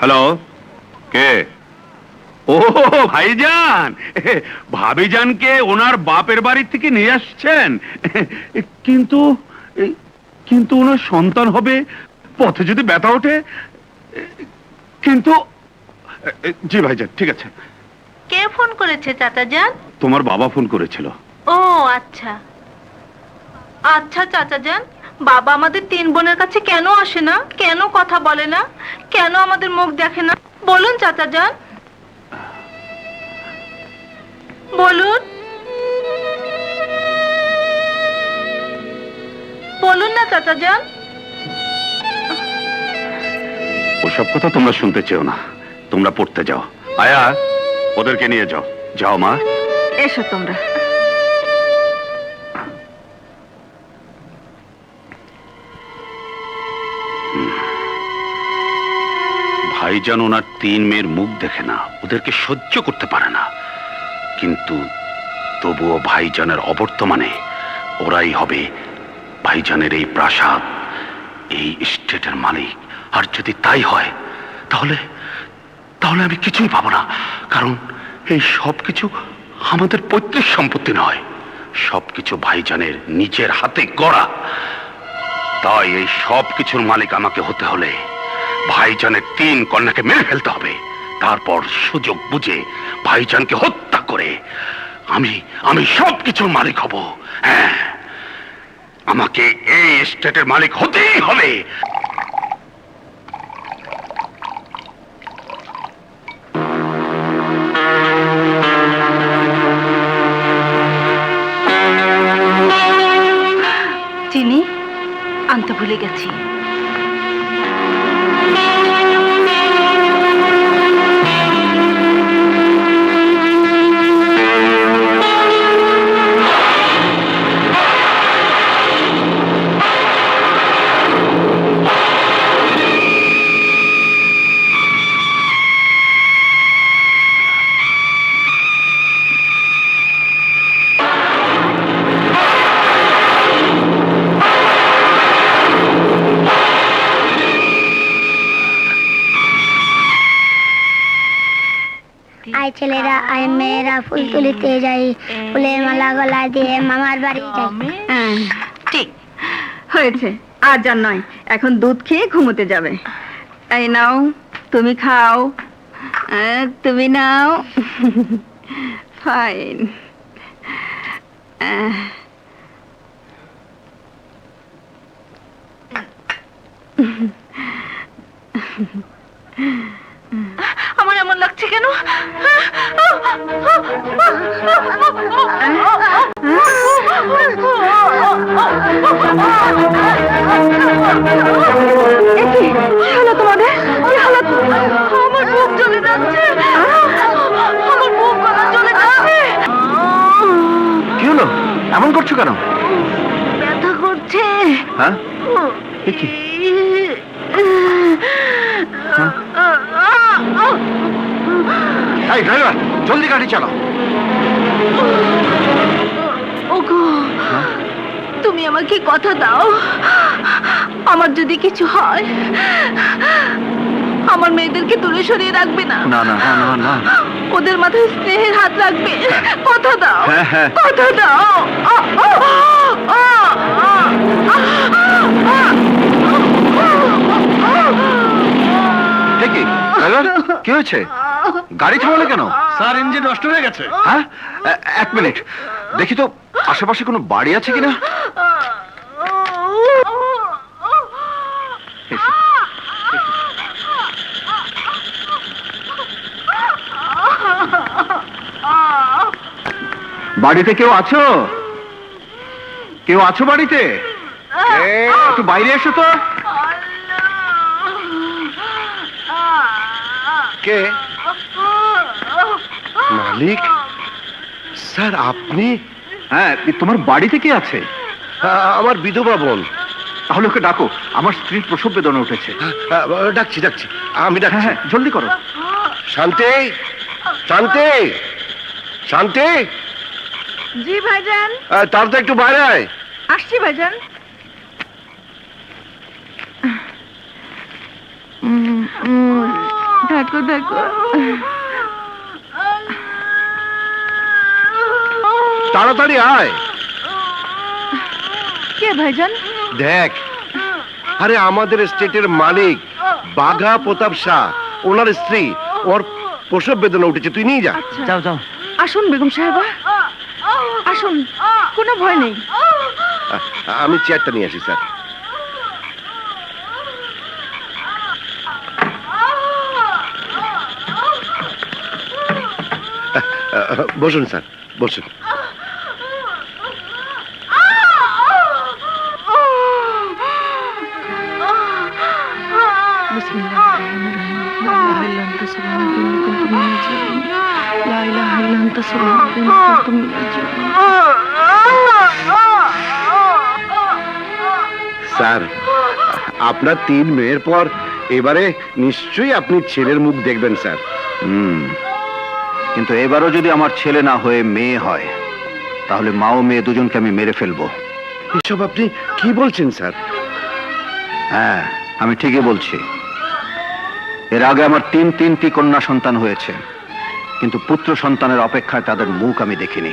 Hello, কে? ও ভাইজান, ভাবিজানকে ওনার বাপের বাড়ি থেকে নিয়ে আসছেন। কিন্তু কিন্তু ওনার সন্তান হবে, পথে যদি ব্যথা ওঠে। কিন্তু জি ভাইজান, ঠিক আছে। কে ফোন করেছে চাচাজান? তোমার বাবা ফোন করেছিল। ও আচ্ছা আচ্ছা চাচাজান, বাবা আমাদের তিন বোনের কাছে কেন আসে না, কেন কথা বলে না, কেন আমাদের মুখ দেখে না? বলুন চাচাজান, বলুন বলুন না চাচাজান। ওসব কথা তোমরা শুনতে চেও না, তোমরা পড়তে যাও। আয়া, ওদেরকে নিয়ে যাও। যাও মা। এসো তোমরা। ভাইজান ওনার তিন মেয়ের মুখ দেখে না, ওদেরকে সহ্য করতে পারে না। কিন্তু তবুও ভাইজানের অবর্তমানে ওরাই হবে ভাইজানের এই প্রাসাদ, এই স্টেটের মালিক। আর যদি তাই হয়, তাহলে তাহলে আমি কিছুই পাবো না। কারণ এই সব কিছু আমাদের পৈতৃক সম্পত্তি নয়, সবকিছু ভাইজানের নিজের হাতে গড়া। তাই এই সব কিছুর মালিক আমাকে হতে হলে ভাইজানের তিন কন্যাকে মেরে ফেলতে হবে। তারপর সুযোগ বুঝে ভাইজানকে হত্যা করে আমি আমি সবকিছুর মালিক হব। হ্যাঁ, আমাকে এই স্টেটের মালিক হতেই হবে। চিনি আনতে ভুলে গেছি। আই ছেলেরা, আই মেয়েরা ফুল তুলিতে যাই, ফুলের মালা গলায় দিয়ে মামার বাড়ি যাই। ঠিক হয়েছে, আর যার নয়, এখন দুধ খেয়ে ঘুমোতে যাবে। এই নাও, তুমি খাও, তুমি নাও। ফাইন। আমার এমন লাগছে কেন? তোমাদের আমার বুক জ্বলে যাচ্ছে, আমার বুক জ্বলে যাচ্ছে। কি হলো? এমন করছো কেন? ব্যথা করছে। হ্যাঁ, কি? এই ড্রাইভার, জলদি গাড়ি চালাও। ওগো, তুমি আমাকে কথা দাও, আমার যদি কিছু হয় আমার মেয়েদেরকে দূরে সরিয়ে রাখবে না? না না না না, ওদের মাথায় স্নেহের হাত রাখবে। কথা দাও, হ্যাঁ। কথা দাও। কি ড্রাইভার, কি হয়েছে? গাড়ি থামালে কেন? স্যার, ইঞ্জিন নষ্ট হয়ে গেছে। হ্যাঁ, এক মিনিট দেখি তো আশেপাশে কোনো বাড়ি আছে কিনা। বাড়িতে কেউ আছো? কেউ আছো বাড়িতে? একটু বাইরে এসো তো। কে? মালিক স্যার, আপনি? হ্যাঁ, তোমার বাড়িতে কে আছে? আমার বিধবা বোন। তাহলে ওকে ডাকো, আমার স্ত্রীর প্রসব বেদনা উঠেছে। ডাকছি আমি ডাকছি। হ্যাঁ, জলদি করো। শান্তি, শান্তি, শান্তি। জি ভাইজান। তার তো একটু বাইরে আয়। আসছি ভাইজান। দেখো দেখো। তাড়াতাড়ি আয়। কে ভাইজান? দেখ, আরে আমাদের স্টেটের মালিক বাঘা প্রতাপ শাহ, ওনার স্ত্রী, ওর প্রসব বেদনা উঠেছে, তুই নিয়ে যা। যাও যাও। আসুন বেগম সাহেবা, আসুন, কোনো ভয় নেই। আমি চেয়ারটা নিয়ে আসি স্যার। বসুন স্যার, বসুন। স্যার, আপনার 3 মেয়ের পর এবারে নিশ্চয়ই আপনি ছেলের মুখ দেখবেন স্যার। কিন্তু এবারও যদি আমার ছেলে না হয়ে মেয়ে হয়, তাহলে মা ও মেয়ে দুজনকে আমি মেরে ফেলবো। এসব আপনি কি বলছেন স্যার? হ্যাঁ, আমি ঠিকই বলছি। এর আগে আমার 3টি কন্যা সন্তান হয়েছে, কিন্তু পুত্র সন্তানের অপেক্ষায় তাদের মুখ আমি দেখিনি।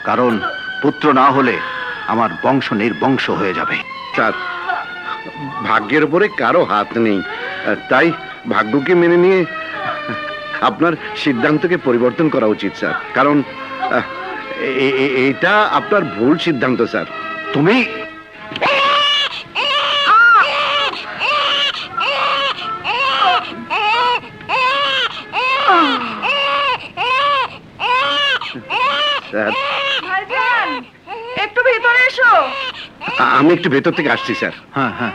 কারণ পুত্র না হলে আমার বংশ নির্বংশ হয়ে যাবে। স্যার, ভাগ্যের উপরে কারো হাত নেই, তাই ভাগ্যকে মেনে নিয়ে আপনার সিদ্ধান্তকে পরিবর্তন করা উচিত স্যার। কারণ এটা আপনার ভুল সিদ্ধান্ত স্যার। তুমি স্যার, ভাইজান, একটু ভিতরে এসো। আমি একটু ভেতর থেকে আসছি স্যার। হ্যাঁ হ্যাঁ,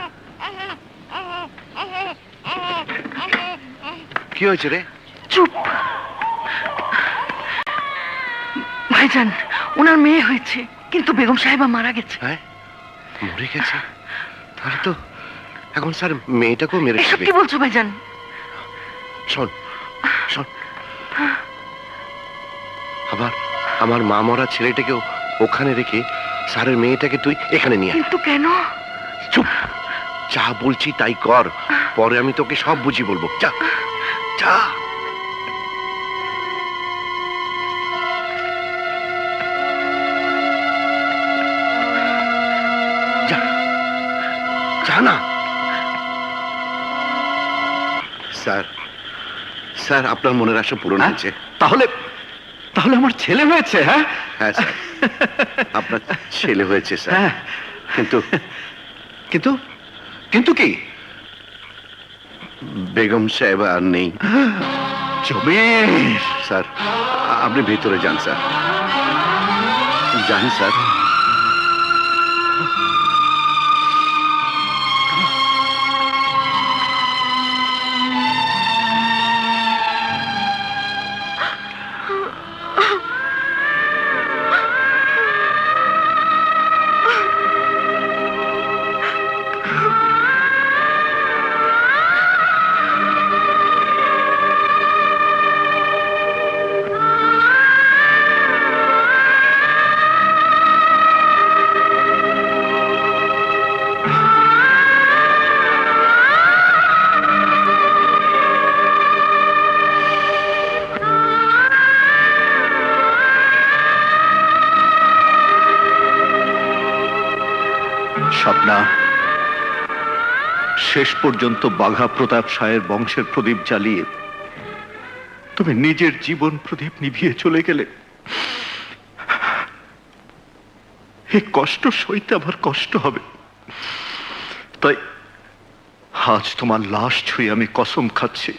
কি হয়েছে রে? চুপ। ভাইজান, ওনার মেয়ে হয়েছে, কিন্তু বেগম সাহেবা মারা গেছে। হ্যাঁ, মরে গেছে? তাহলে তো এখন স্যার মেয়েটাকেও মেরে এসব ফেলবে। কি বলছো ভাইজান? শোন শোন, আবার আমার মা মরা ছেলেটাকেও ওখানে রেখে স্যারের মেয়েটাকে তুই এখানে নিয়ে আয়। কিন্তু কেন? চুপ, যা বলছি তাই কর, পরে আমি তোকে সব বুঝি বলবো। যা যা। যা, যা না। স্যার, স্যার আপনার মনের আশা পূরণ হ্যাঁ? হয়েছে। তাহলে তাহলে আমার ছেলে হয়েছে? হ্যাঁ হ্যাঁ স্যার, আপনার ছেলে হয়েছে স্যার। হ্যাঁ, কিন্তু কিন্তু কিন্তু কি? বেগম সাহেব আর নেই। জমির স্যার, আপনি ভেতরে যান স্যার, যান স্যার। স্বপ্না, শেষ পর্যন্ত বাঘা প্রতাপ শাহের বংশের প্রদীপ জ্বালিয়ে তুমি নিজের জীবন প্রদীপ নিভিয়ে চলে গেলে। এই কষ্ট সইতে আমার কষ্ট হবে, তাই আজ তোমার লাশ ছুঁয়ে আমি কসম খাচ্ছি,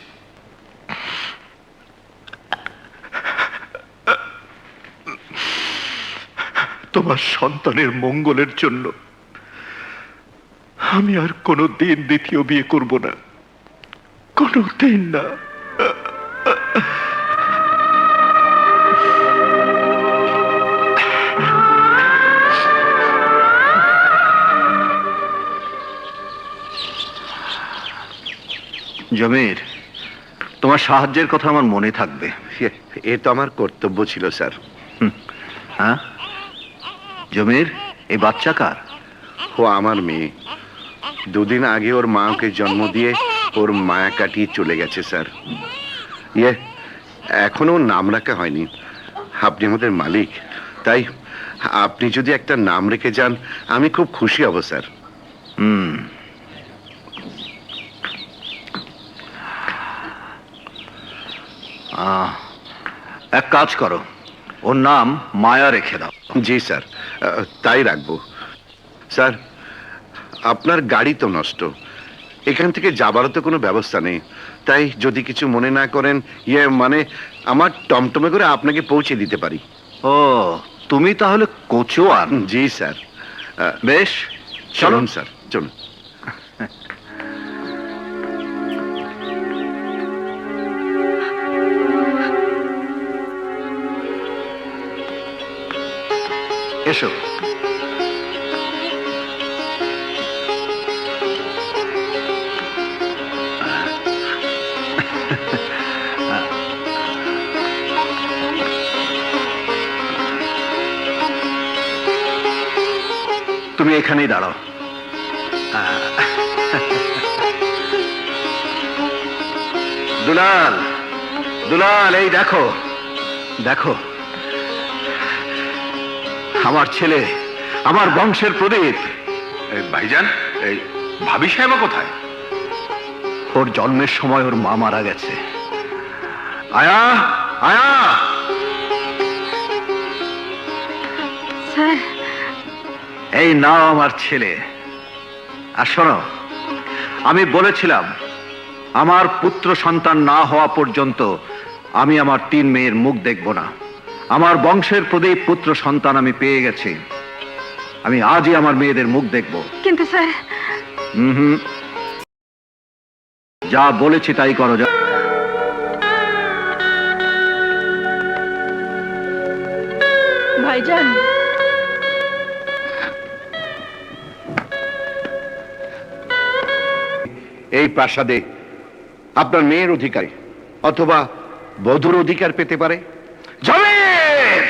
তোমার সন্তানের মঙ্গলের জন্য আমি আর কোনোদিন দ্বিতীয় বিয়ে করব না, কোনোদিন না। জমির, তোমার সাহায্যের কথা আমার মনে থাকবে। এ তো আমার কর্তব্য ছিল স্যার। হ্যাঁ জমির, এই বাচ্চা কার? ও আমার মেয়ে। 2 দিন আগে ওর মা ওকে জন্ম দিয়ে ওর মায়া কাটিয়ে চলে গেছে স্যার। ইয়ে, এখনো নাম রাখা হয়নি। আপনি আমাদের মালিক, তাই আপনি যদি একটা নাম রেখে যান আমি খুব খুশি হব স্যার। হুম, এক কাজ করো, ওর নাম মায়া রেখে দাও। জি স্যার, তাই রাখবো। স্যার, আপনার গাড়ি তো নষ্ট, এখান থেকে যাবারও তো কোনো ব্যবস্থা নেই, তাই যদি কিছু মনে না করেন, ইয়ে মানে আমার টমটমে করে আপনাকে পৌঁছে দিতে পারি। ও, তুমি তাহলে কোচোয়ান? জি স্যার। বেশ, চলুন স্যার, চলুন। এসো। তুমি এখানেই দাঁড়াও। দুলাল, দুলাল, এই দেখো, দেখো আমার ছেলে, আমার বংশের প্রদীপ। ভাইজান, এই ভাবি সাহেবা কোথায়? ওর জন্মের সময় ওর মা মারা গেছে। আয়া, আয়া। স্যার, এই নাও আমার ছেলে। আর শোনো, আমি বলেছিলাম আমার পুত্র সন্তান না হওয়া পর্যন্ত আমি আমার 3 মেয়ের মুখ দেখব না। আমার বংশের প্রদীপ পুত্র সন্তান আমি পেয়ে গেছি, আমি আজই আমার মেয়েদের মুখ দেখব। কিন্তু স্যার, হুম, যা বলেছি তাই করো। যা। ভাইজান, এই প্রাসাদে আপনার মেয়ের অধিকার অথবা বধূর অধিকার পেতে পারে। জমির!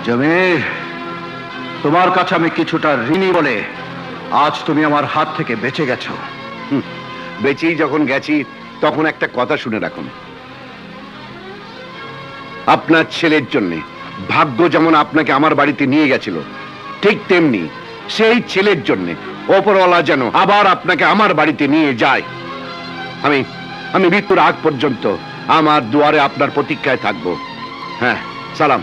জমির, তোমার কাছে আমি কিছুটা ঋণী বলে আজ তুমি আমার হাত থেকে বেঁচে গেছো। বেঁচেই যখন গেছি তখন একটা কথা শুনে রাখুন, আপনার ছেলের জন্য ভাগ্য যেমন আপনাকে আমার বাড়িতে নিয়ে গেছিল, ঠিক তেমনি সেই ছেলের জন্য ওপরওয়ালা যেন আবার আপনাকে আমার বাড়িতে নিয়ে যায়। আমি আমি মৃত্যুর আগ পর্যন্ত আমার দুয়ারে আপনার প্রতীক্ষায় থাকবো। হ্যাঁ, সালাম।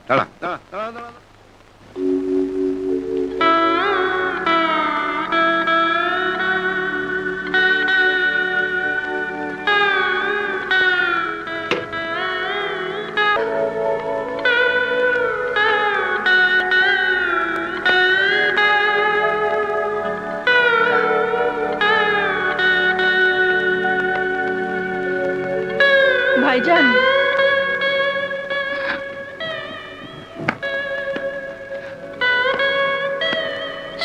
দাঁড়া, দাঁড়া, দাঁড়া, দাঁড়া। ভাইজান,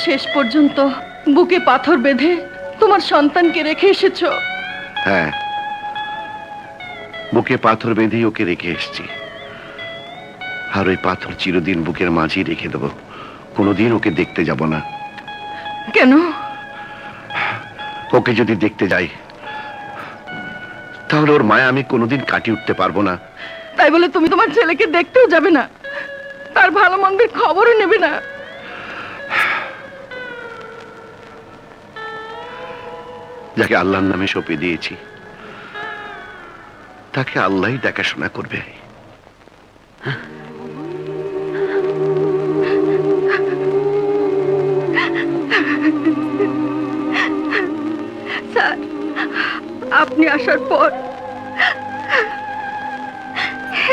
শেষ পর্যন্ত বুকে পাথর বেঁধে তোমার সন্তানকে রেখে এসেছো। হ্যাঁ, বুকে পাথর বেঁধে ওকে রেখে এসেছি, আর ওই পাথর চিরদিন বুকের মাঝেই রেখে দেবো। কোনোদিন ওকে দেখতে যাব না। কেন? ওকে যদি দেখতে যাই তাহলে ওর মায়া আমি কোনোদিন কাটিয়ে উঠতে পারবো না। তাই বলে তুমি তোমার ছেলেকে দেখতেও যাবে না, তার ভালো মন্দের খবরও নেবে না? যাকে আল্লাহর নামে সঁপে দিয়েছি তাকে আল্লাহই দেখাশোনা করবে। স্যার, আপনি আসার পর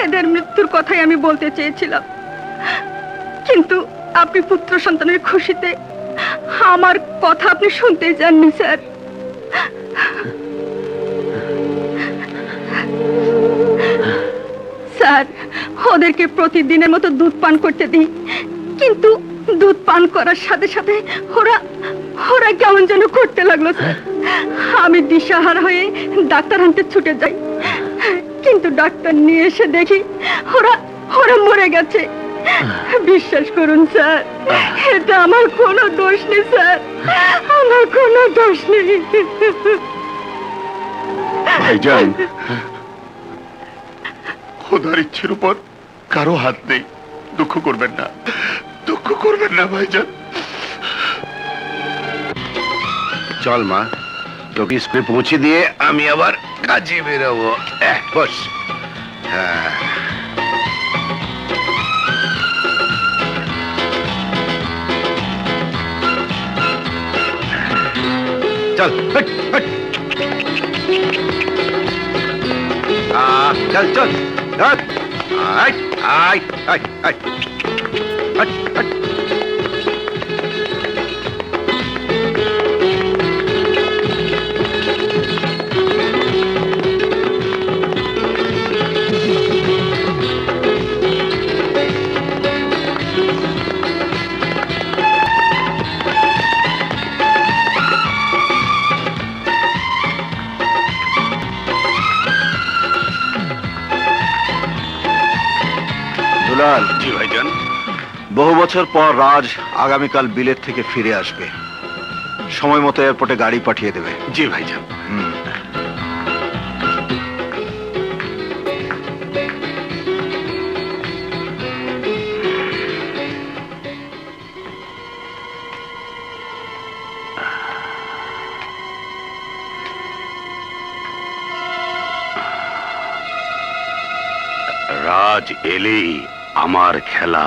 এদের মৃত্যুর কথাই আমি বলতে চেয়েছিলাম, কিন্তু আপনি পুত্র সন্তানের খুশিতে আমার কথা আপনি শুনতেই চাননি স্যার। স্যার, ওদেরকে প্রতিদিনের মতো দুধ পান করতে দিই, কিন্তু দুধ পান করার সাথে সাথে ওরা ওরা কেমন যেন করতে লাগলো স্যার। আমি দিশাহারা হয়ে ডাক্তার আনতে ছুটে যাই, কিন্তু ডাক্তার নিয়ে এসে দেখি ওরা ওরা মরে গেছে। বিশ্বাস করুন স্যার, এটা আমার কোনো দোষ নেই স্যার, আমার কোনো দোষ নেই। ভাইজান, খোদার ইচ্ছের উপর কারো হাত নেই। দুঃখ করবেন না, দুঃখ করবেন না ভাইজান। চল মা, তোকে স্কুলে পৌঁছে দিয়ে আমি আবার কাজে বেরোবো। বস। হ্যাঁ, চল হট, হট। চল চল, হট। আয় আয় আয় আয়, হট, হট। দুলাল, জি ভাইজান। বহু বছর পর রাজ আগামীকাল বিলেত থেকে ফিরে আসবে। সময় মতো এয়ারপোর্টে গাড়ি পাঠিয়ে দেবে। জি ভাইজান। রাজ এলেই আমার খেলা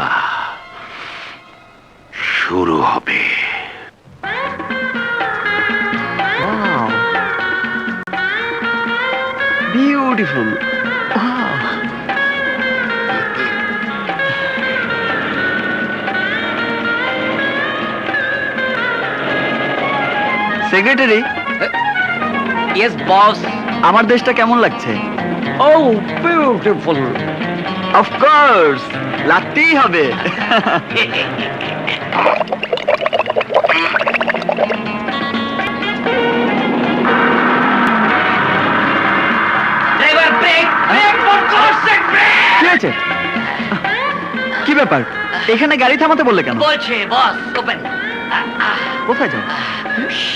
শুরু হবে। বিউটিফুল। সেক্রেটারি। Yes boss. আমার দেশটা কেমন লাগছে? Oh beautiful. অফকোর্স, লাগতেই হবে। Driver brake, brake for God's sake brake. কি হয়েছে? কি ব্যাপার? এখানে গাড়ি থামাতে বললে কেন? বলছে বস ওপেন। কোথায় যাও?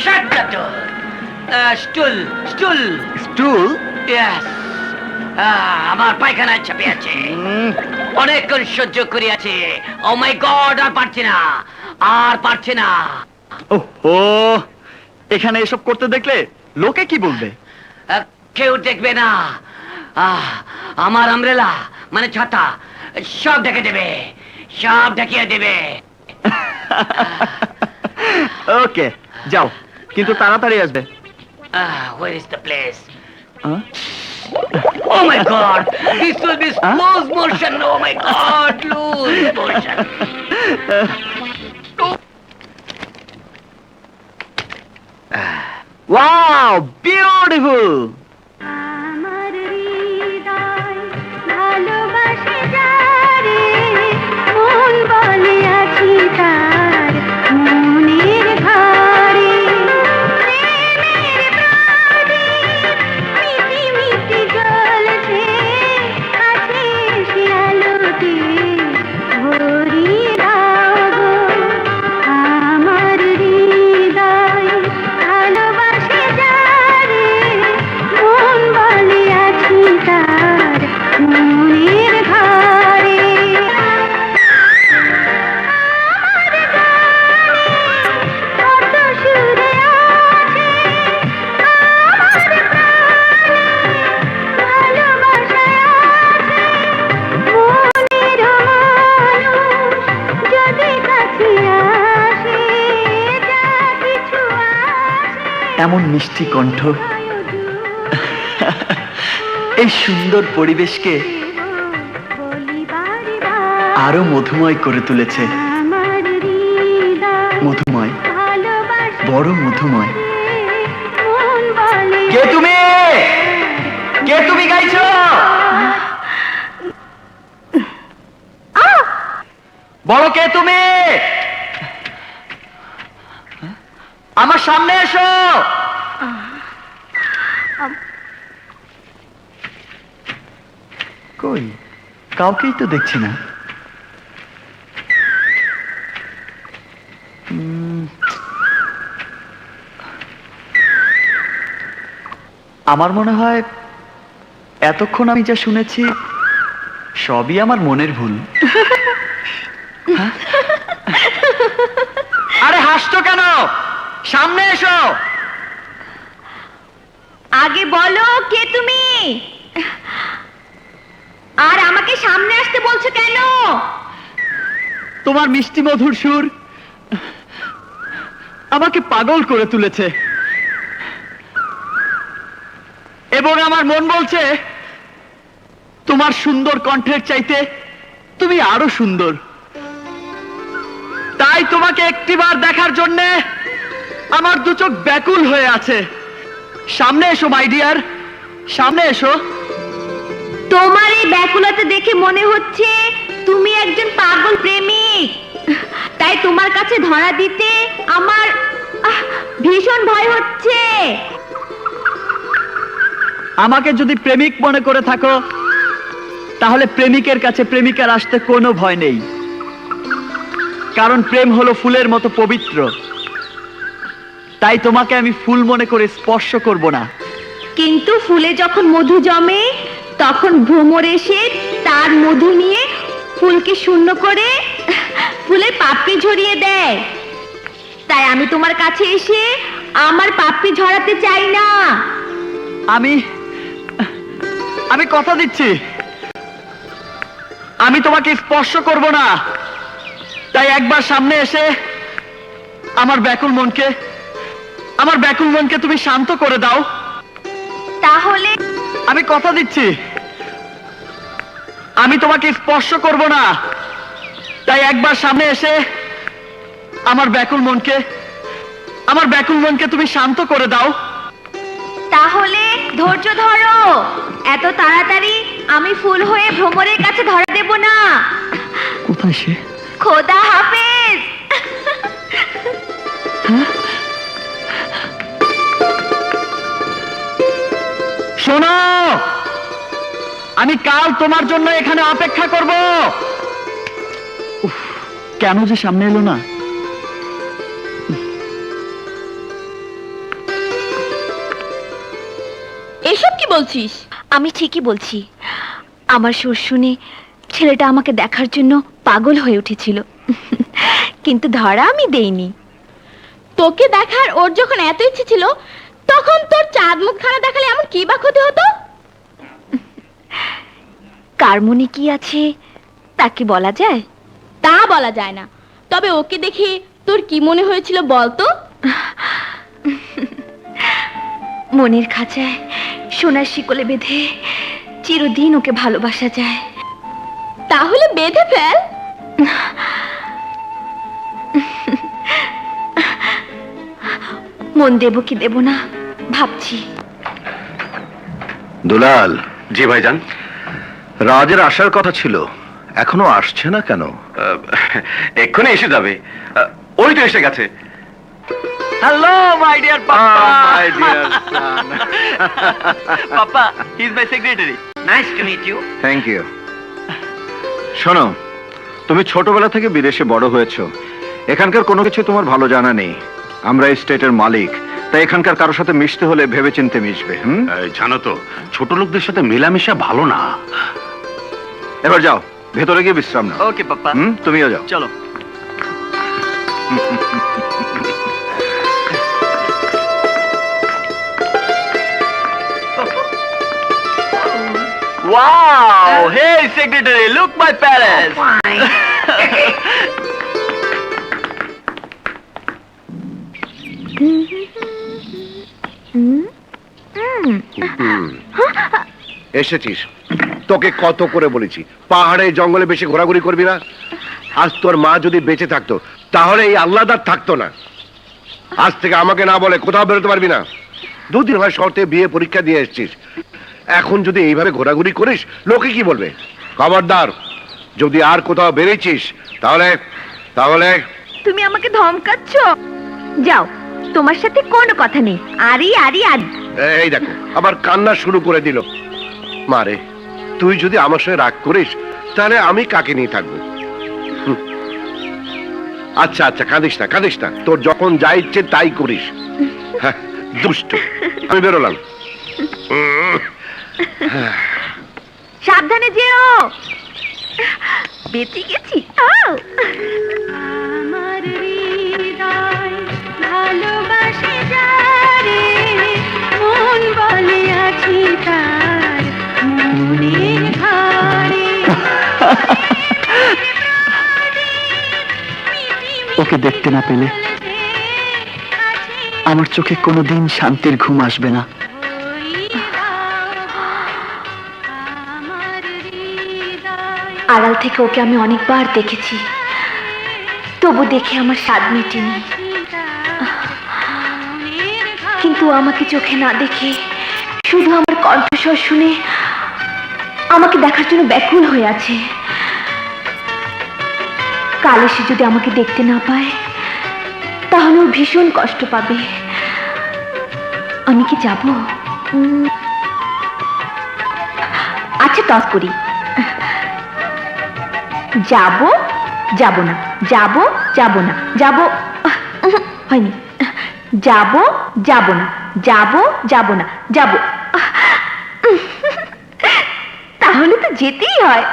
শাট দ্য ডোর। স্টুল স্টুল স্টুল? ইয়েস। আমার পায়খানায় চাপে আছে, অনেকক্ষণ সহ্য করিয়াছে। ও মাই গড, আর পারছি না, আর পারছি না। ওহো, এখানে এসব করতে দেখলে লোকে কি বলবে? কেউ দেখবে না। আমার আমরেলা মানে ছাতা সব ঢেকে দেবে, সব ঢেকিয়ে দেবে। ওকে, যাও, কিন্তু তাড়াতাড়ি আসবে। Where is the place? হ্যাঁ? Oh my God! This will be loose motion. Oh my God, loose motion. Wow, beautiful. আমার হৃদয় ভালোবাসে যারে, মন বলে আছি তার মনের ঘরে। প্রেমের প্রদীপ মিটি মিটি জ্বলছে, কাছে এসে আলোতে ভরিয়ে দাও গো। আমার হৃদয় ভালোবাসে যারে, মন বলে আছি তার মনের ঘরে। আমার গানে কত সুরে আছে, আমার প্রাণে ভালোবাসায় আছে। মনের মানুষ যদি কাছে আসে, যা কিছু আসে এমন মিষ্টি কণ্ঠ, এই সুন্দর পরিবেশকে আরো মধুময় করে তুলেছে। আমার হৃদয় মধুময়। বড় মধুময়। কে তুমি? কে তুমি গাইছো? বলো কে তুমি? আমার সামনে এসো। কই কাউকেই তো দেখছি না। আমার মনে হয় এতক্ষণ আমি যা শুনেছি সবই আমার মনের ভুল। হ্যাঁ? আরে হাসছো কেন? সামনে এসো। আগে বলো কে তুমি, আর আমাকে সামনে আসতে বলছো কেন? তোমার মিষ্টি মধুর সুর আমাকে পাগল করে তুলেছে, এবং আমার মন বলছে তোমার সুন্দর কণ্ঠের চাইতে তুমি আরো সুন্দর। তাই তোমাকে একটিবার দেখার জন্যে আমার দু চোখ ব্যাকুল হয়ে আছে। সামনে এসো মাই ডিয়ার, সামনে এসো। তোমার এই ব্যাকুলতা দেখে মনে হচ্ছে তুমি একজন পাগল প্রেমিক। তাই তোমার কাছে ধরা দিতে আমার ভীষণ ভয় হচ্ছে। আমাকে যদি প্রেমিক মনে করে থাকো তাহলে প্রেমিকের কাছে প্রেমিকার আসতে কোনো ভয় নেই, কারণ প্রেম হলো ফুলের মতো পবিত্র। তাই তোমাকে আমি ফুল মনে করে স্পর্শ করব না। কিন্তু ফুলে যখন মধু জমে তখন ভ্রমর এসে তার মধু নিয়ে ফুলকে শূন্য করে ফুলের পাপড়ি ঝরিয়ে দেয়। তাই আমি তোমার কাছে এসে আমার পাপড়ি ঝরাতে চাই না। আমি কথা দিচ্ছি আমি তোমাকে স্পর্শ করব না। তাই একবার সামনে এসে আমার ব্যাকুল মনকে তুমি শান্ত করে দাও। তাহলে আমি কথা দিচ্ছি আমি তোমাকে স্পর্শ করব না। তাই একবার সামনে এসে আমার ব্যাকুল মনকে তুমি শান্ত করে দাও। তাহলে ধৈর্য ধরো, এত তাড়াতাড়ি আমি ফুল হয়ে ভ্রমরের কাছে ধরা দেব না। কোথায় সে? খোদা হাফেজ। শোনো, আমি কাল তোমার জন্য এখানে অপেক্ষা করব। উফ, কেন যে সামনে এলো না? এসব কি বলছিস? আমি ঠিকই বলছি। আমার সুর শুনে ছেলেটা আমাকে দেখার জন্য পাগল হয়ে উঠেছিল, কিন্তু ধরা আমি দেইনি। তোকে দেখার ওর যখন এত ইচ্ছে ছিল তখন তোর চাঁদ মুখখানা দেখালে এমন কি বা ক্ষতি হতো? কার মনে কি আছে তা কি বলা যায়? তা বলা যায় না, তবে ওকে দেখে তোর কি মনে হয়েছিল বলতো? মনের খাঁচায় সোনার শিকলে বেঁধে চিরদিন ওকে ভালোবাসা যায়। তাহলে বেঁধে ফেল। মন দেব কি দেব না ভাবছি। দুলাল, জি ভাইজান। রাজের আসার কথা ছিল, এখনো আসছে না কেন? এক্ষুনি এসে যাবে। ওই তো এসে গেছে। Hello my dear papa. my dear son. Papa, he is my secretary. Nice to meet you. Thank you. শোনো, তুমি ছোটবেলা থেকে বিদেশে বড় হয়েছো, এখানকার কোনো কিছু তোমার ভালো জানা নেই। আমরা এই স্টেটের মালিক, তাই এখানকার কারোর সাথে মিশতে হলে ভেবেচিন্তে মিশবে। জানো তো, ছোট লোকদের সাথে মেলামেশা ভালো না। এবার যাও, ভেতরে গিয়ে বিশ্রাম নাও। ওকে পাপা, তুমিও যাও। চলো। Wow! Hey, secretary, look my palace. এসেছিস, তোকে কত করে বলেছি পাহাড়ে জঙ্গলে বেশি ঘোরাঘুরি করবি না। আজ তোর মা যদি বেঁচে থাকতো তাহলে এই আল্লাহদার থাকতো না। আজ থেকে আমাকে না বলে কোথাও বেরোতে পারবি না। 2 দিন হয় শর্তে বিয়ে পরীক্ষা দিয়ে এসেছিস, এখন যদি এইভাবে ঘোরাঘুরি করিস লোকে কি বলবে? খবরদার, যদি আর কোথাও বেরিয়েছিস তাহলে তাহলে তুমি আমাকে ধমকাচ্ছ? যাও, তোমার সাথে কোনো কথা নেই। আরি আরি আরি। এই দেখো আবার কান্না শুরু করে দিল। মারে, তুই যদি আমার সঙ্গে রাগ করিস তাহলে আমি কাকে নিয়ে থাকবো? হুঁ। আচ্ছা আচ্ছা, কাঁদিস না কাঁদিস না, তোর যখন যা ইচ্ছে তাই করিস। হ্যাঁ, দুষ্ট। আমি বেরোলাম। সাবধানে যেও। বেঁচে গেছি। আমার হৃদয় ভালোবাসে যারে, মন বলে আছি তার মনের ঘরে। ওকে দেখতে না পেলে আমার চোখে কোনোদিন শান্তির ঘুম আসবে না। আড়াল থেকে ওকে আমি অনেকবার দেখেছি, তবু দেখে আমার স্বাদ মেটেনি। কিন্তু ও আমাকে চোখে না দেখে শুধু আমার কণ্ঠস্বর শুনে আমাকে দেখার জন্য ব্যাকুল হয়ে আছে। কাল এসে যদি আমাকে দেখতে না পায় তাহলে ও ভীষণ কষ্ট পাবে। আমি কি যাব? আচ্ছা, টস করি। যাব যাব না, যাব যাব না, যাব হয়নি, যাব যাব না, যাব যাব না, যাব। তাহলে তো যেতেই হয়।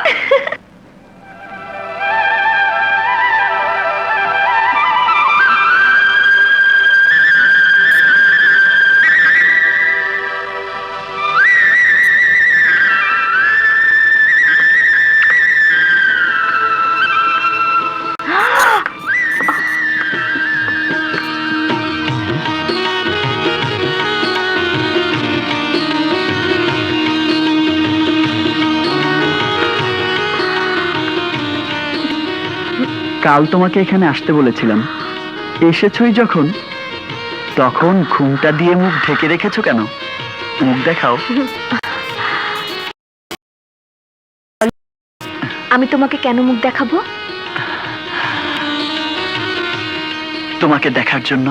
কাল তোমাকে এখানে আসতে বলেছিলাম, এসেছই যখন, তখন ঘুমটা দিয়ে মুখ ঢেকে রেখেছো কেন? মুখ দেখাও। আমি তোমাকে কেন মুখ দেখাবো? তোমাকে দেখার জন্য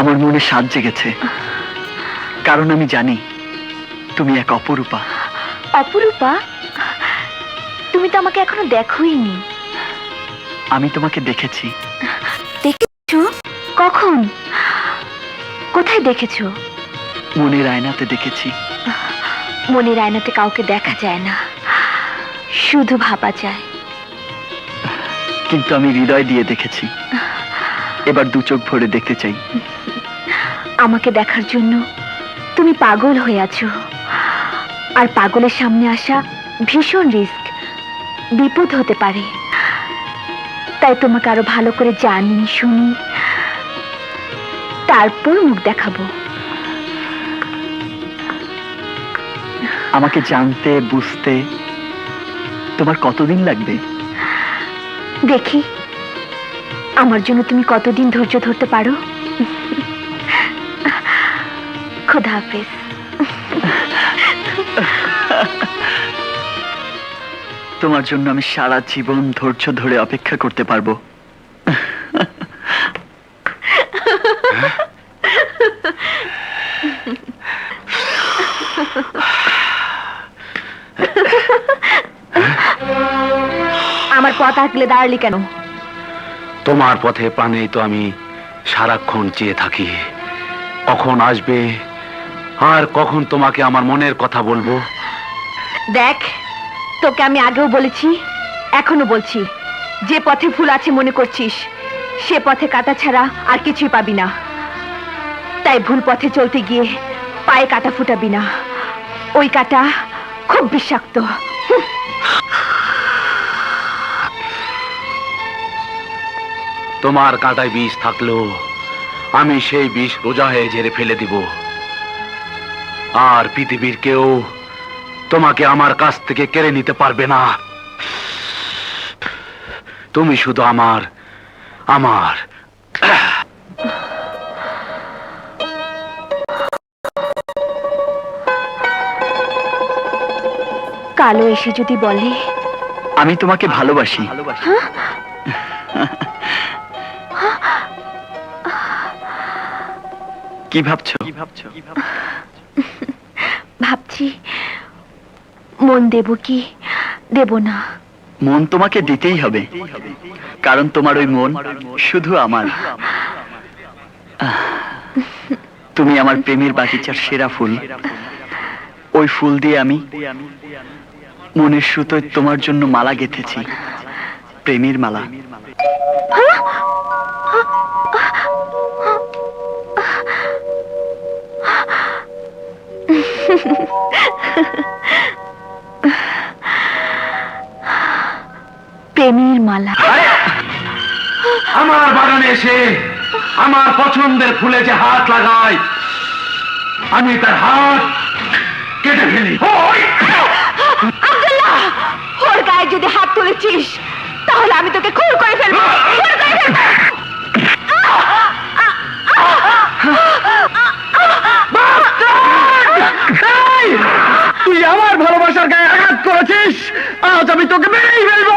আমার মনে স্বাদ জেগেছে, কারণ আমি জানি তুমি এক অপরূপা। অপরূপা? তুমি তো আমাকে এখনো দেখোইনি। আমি তোমাকে দেখেছি। দেখেছো? কখন? কোথায় দেখেছো? মনের আয়নাতে দেখেছি। মনের আয়নাতে কাউকে দেখা যায় না, শুধু ভাবা যায়। কিন্তু আমি হৃদয় দিয়ে দেখেছি, এবার 2 চোখ ভরে দেখতে চাই। আমাকে দেখার জন্য তুমি পাগল হয়ে আছো, আর পাগলের সামনে আসা ভীষণ রিস্ক, বিপদ হতে পারে। তাই তোমাকে আরো ভালো করে জানি শুনি, তারপর মুখ দেখাবো। আমাকে জানতে বুঝতে তোমার কতদিন লাগবে? দেখি আমার জন্য তুমি কতদিন ধৈর্য ধরতে পারো। খোদা হাফেজ। তোমার জন্য আমি সারা জীবন ধৈর্য ধরে অপেক্ষা করতে পারবো। আমার পথ আগলে দাঁড়ালি কেন? তোমার পথে প্রাণেই তো আমি সারাক্ষণ চেয়ে থাকি, কখন আসবে আর কখন তোমাকে আমার মনের কথা বলবো। দেখ, তোকে আমি আগেও বলেছি, এখনো বলছি, যে পথে ফুল আছে মনে করছিস, সে পথে কাঁটা ছাড়া আর কিছুই পাবি না। তাই ভুল পথে চলতে গিয়ে পায়ে কাঁটা ফুটাবি না, ওই কাঁটা খুব বিষাক্ত। তোমার কাঁটায় বিষ থাকলেও আমি সেই বিষ রোজা হয়ে ঝেড়ে ফেলে দিব, আর পৃথিবীর কেউ তোমাকে আমার কাছ থেকে কেড়ে নিতে পারবে না। তুমি শুধু আমার আমার কালো এসে যদি বলে আমি তোমাকে ভালোবাসি, কি ভাবছো? ভাবছি মন দেব কি দেব না। মন তোমাকে দিতেই হবে, কারণ তোমার ওই মন শুধু আমার। তুমি আমার প্রেমের বাগিচার সেরা ফুল। ওই ফুল দিয়ে আমি মনের সুতোয় তোমার জন্য মালা গেঁথেছি, প্রেমের মালা। প্রেমের মালা। আমার বাগানে এসে আমার পছন্দের ফুলে যে হাত লাগায়, আমি তার হাত কেটে ফেলি। আব্দুল্লাহ, ওর গায়ে যদি হাত তুলেছিস তাহলে আমি তোকে খুন করে ফেলবো। খুন করে ফেলবো। তুই আমার ভালোবাসার গায়ে আঘাত করেছিস, আজ আমি তোকে মেরেই ফেলবো।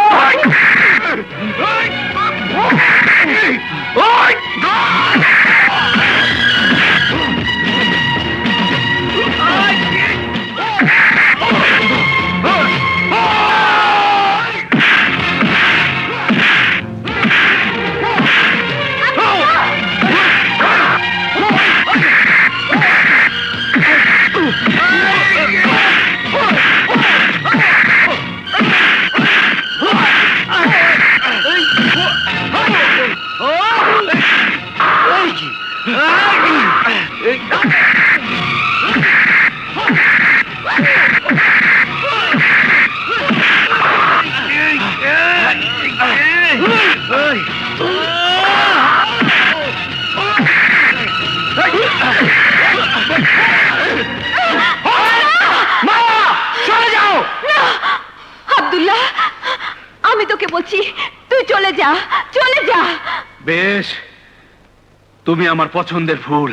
আব্দুল্লাহ, আমি তোকে বলছি তুই চলে যা, চলে যা। বেশ, তুমি আমার পছন্দের ফুল,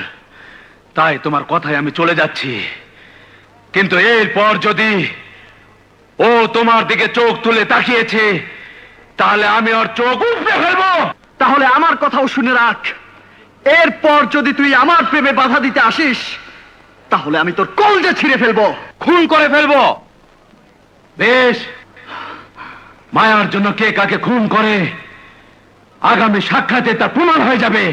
তাই তোমার কথায় আমি চলে যাচ্ছি। কিন্তু এরপর যদি ও তোমার দিকে চোখ তুলে তাকিয়েছে, তাহলে আমি ওর চোখ উপড়ে ফেলবো। তাহলে আমার কথাও শুনে রাখ, এরপর যদি তুই আমার প্রেমে বাধা দিতে আসিস, তাহলে আমি তোর কলজা ছিঁড়ে ফেলবো, খুন করে ফেলবো। বেশ, মায়ার জন্য কে কাকে খুন করে আগামী সাক্ষাতে তা প্রমাণ হয়ে যাবে।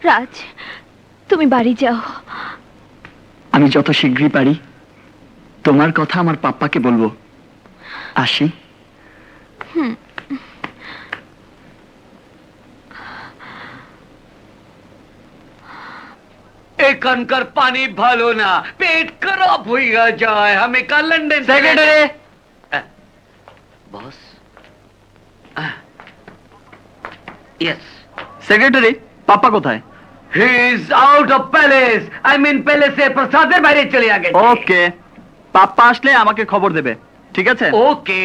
রাজ, তুমি বাড়ি যাও। আমি যত শীঘ্রই পারি তোমার কথা আমার পাপ্পাকে বলবো। আসি। এখানকার পানি ভালো না, পেট খারাপ হইয়া যায়। আমি কাল London secretary. Boss, yes, secretary, Pappa কোথায়? He is out of palace. I mean প্যালেসে প্রসাদের বাইরে চলে গেছে। ওকে, পাপ্পা আসলে আমাকে খবর দেবে, ঠিক আছে? Okay.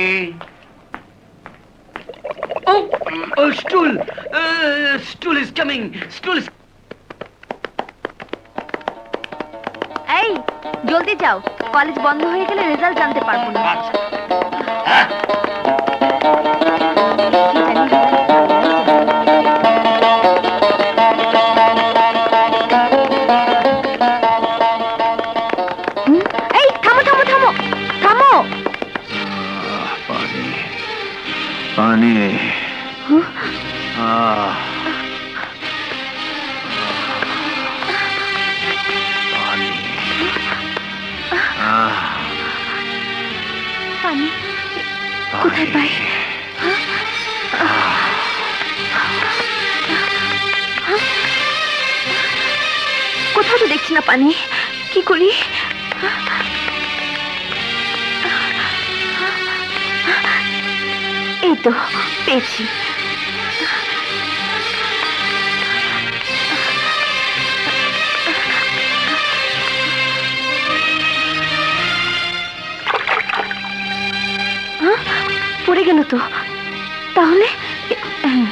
Oh stool, stool is coming, stool is. এই, জলদি যাও, কলেজ বন্ধ হয়ে গেলে রেজাল্ট জানতে পারবো না। কি জানি এই, থামো থামো থামো থামো। পানি পানি আহ পানি পানি কোথায় পাই? কোথাও তো দেখছি না পানি, কি করি? এই তো পেয়েছি। পড়ে গেল তো। তাহলে পানি।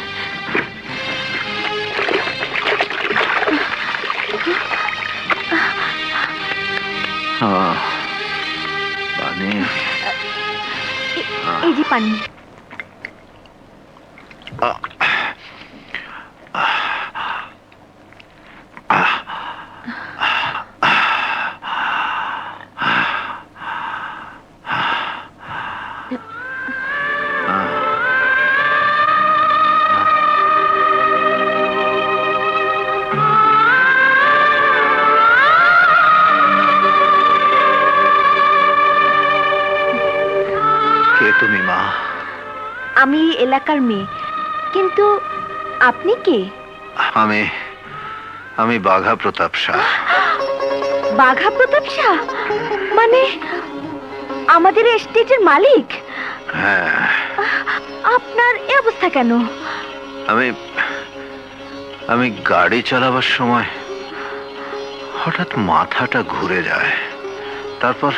এই যে পানি। কে তুমি মা? আমি এলাকার মেয়ে, কিন্তু আপনি কে? আমি বাঘা প্রতাপ শাহ। বাঘা প্রতাপ শাহ? মানে আমাদের এস্টেটের মালিক? হ্যাঁ, আপনার এই অবস্থা কেন? আমি গাড়ি চালাবার সময় হঠাৎ মাথাটা ঘুরে যায়। তারপর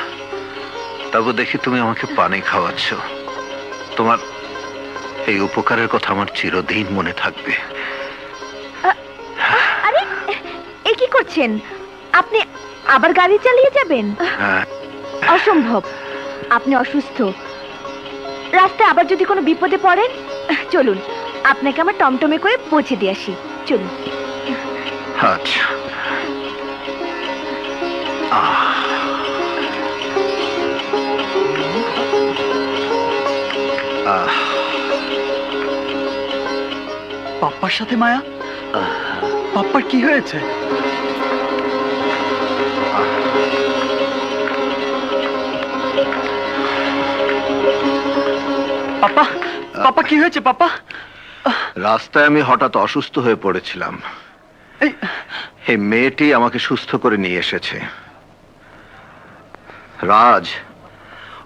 দেখি তুমি আমাকে পানি খাওয়াচ্ছ। তোমার এই উপকারের কথা আমার চিরদিন মনে থাকবে। আরে এ কি করছেন আপনি? আবার গাড়ি চালিয়ে যাবেন? হ্যাঁ, অসম্ভব, আপনি অসুস্থ। রাস্তায় আবার যদি কোনো বিপদে পড়েন, চলুন আপনাকে আমার টমটমে করে পৌঁছে দিয়ে আসি। চলুন। আচ্ছা। পাপ্পার সাথে মায়া? পাপ্পার কি হয়েছে? পাপ্পা, পাপ্পা কি হয়েছে পাপ্পা? রাস্তায় আমি হঠাৎ অসুস্থ হয়ে পড়েছিলাম। এই মেয়েটি আমাকে সুস্থ করে নিয়ে এসেছে। রাজ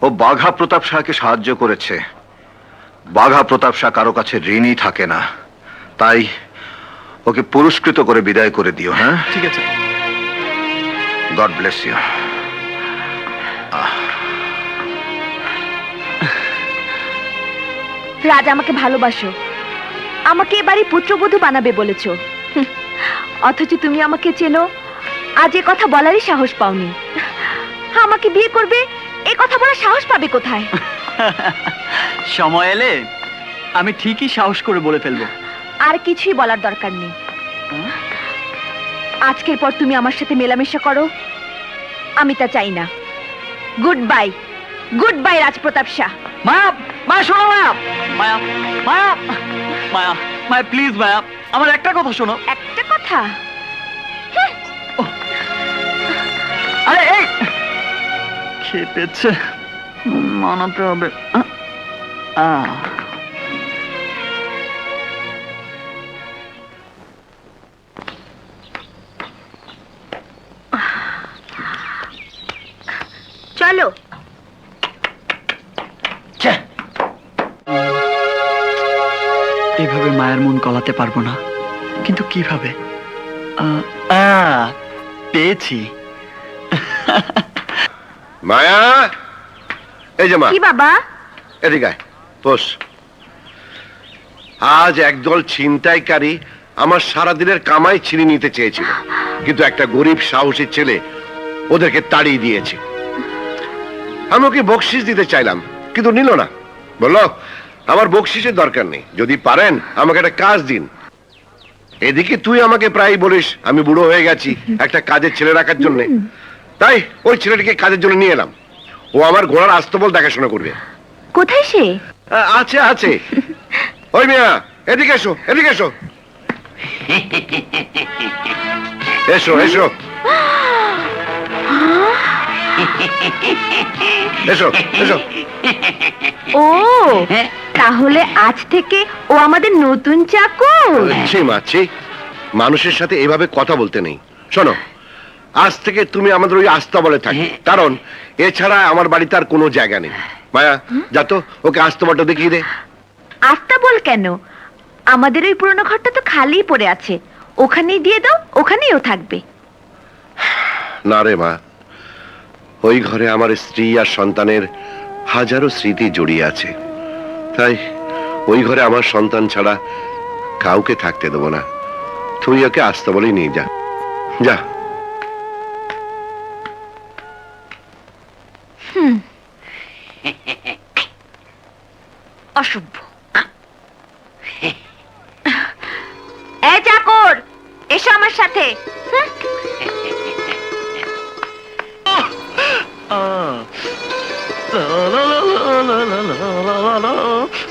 ও বাঘা প্রতাপ শাহকে সাহায্য করেছে। বাঘা প্রতাপ শাহ কারো কাছে ঋণী থাকে না, তাই ওকে পুরস্কৃত করে বিদায় করে দিও। হ্যাঁ, ঠিক আছে। God bless you. রাজ, আমাকে ভালোবাসো, আমাকে এবারে পুত্রবধূ বানাবে বলেছো, অথচ তুমি আমাকে চেনো, আজ এ কথা বলারই সাহস পাওনি। আমাকে বিয়ে করবে এ কথা বলার সাহস পাবে কোথায়? সময় এলে আমি ঠিকই সাহস করে বলে ফেলবো। আর কিছুই বলার দরকার নেই। আজকের পর তুমি আমার সাথে মেলামেশা করো, আমি তা চাই না। Goodbye, goodbye Rajpratap Shah. Maya, Maya শোনো। মায়া, মায়া, মায়া, মায়া, মায়া প্লিজ মায়া, আমার একটা কথা শোনো। একটা কথা? আরে এই খেপেছে, মানাতে হবে। চলো। এভাবে মায়ের মন গলাতে পারবো না, কিন্তু কিভাবে? পেয়েছি। মায়া, এই যে মা। কি বাবা? এদিকে আয়, বস। আজ একদল ছিনতাইকারী আমার সারাদিনের কামাই ছিনিয়ে নিতে চেয়েছিল, কিন্তু একটা গরিব সাহসী ছেলে ওদেরকে তাড়িয়ে দিয়েছে। আমি ওকে বকশিস দিতে চাইলাম, কিন্তু নিল না। বললো আমার বকশিসের দরকার নেই, যদি পারেন আমাকে একটা কাজ দিন। এদিকে তুই আমাকে প্রায় বলিস আমি বুড়ো হয়ে গেছি একটা কাজের ছেলে রাখার জন্য, তাই ওই ছেলেটিকে কাজের জন্য নিয়ে এলাম। ও আমার ঘোড়ার আস্তবল দেখাশোনা করবে। কোথায় সে? আছে আছে। ওই মিয়া, এদিকে এসো, এদিকে এসো। এসো এসো এসো এসো। ও, তাহলে আজ থেকে ও আমাদের নতুন চাকর। ছি মা, ছি। মানুষের সাথে এভাবে কথা বলতে নেই। শোনো, আজ থেকে তুমি আমাদের ওই আস্তাবলে থাকবে, কারণ এছাড়া আমার বাড়িতে আর কোনো জায়গা নেই। মায়া, যা তো ওকে আস্তাবলটা দেখিয়ে দে। আস্তাবল কেন? আমাদের ওই পুরনো ঘরটা তো খালিই পড়ে আছে, ওখানেই দিয়ে দাও, ওখানেই ও থাকবে। না রে মা, ওই ঘরে আমার স্ত্রী আর সন্তানের হাজারো স্মৃতি জড়িয়ে আছে। তাই ওই ঘরে আমার সন্তান ছাড়া কাউকে থাকতে দেবো না। তুই ওকে আসতে বলেই নিয়ে যা, যা। অসভ্য। এই চাকর, এসো আমার সাথে।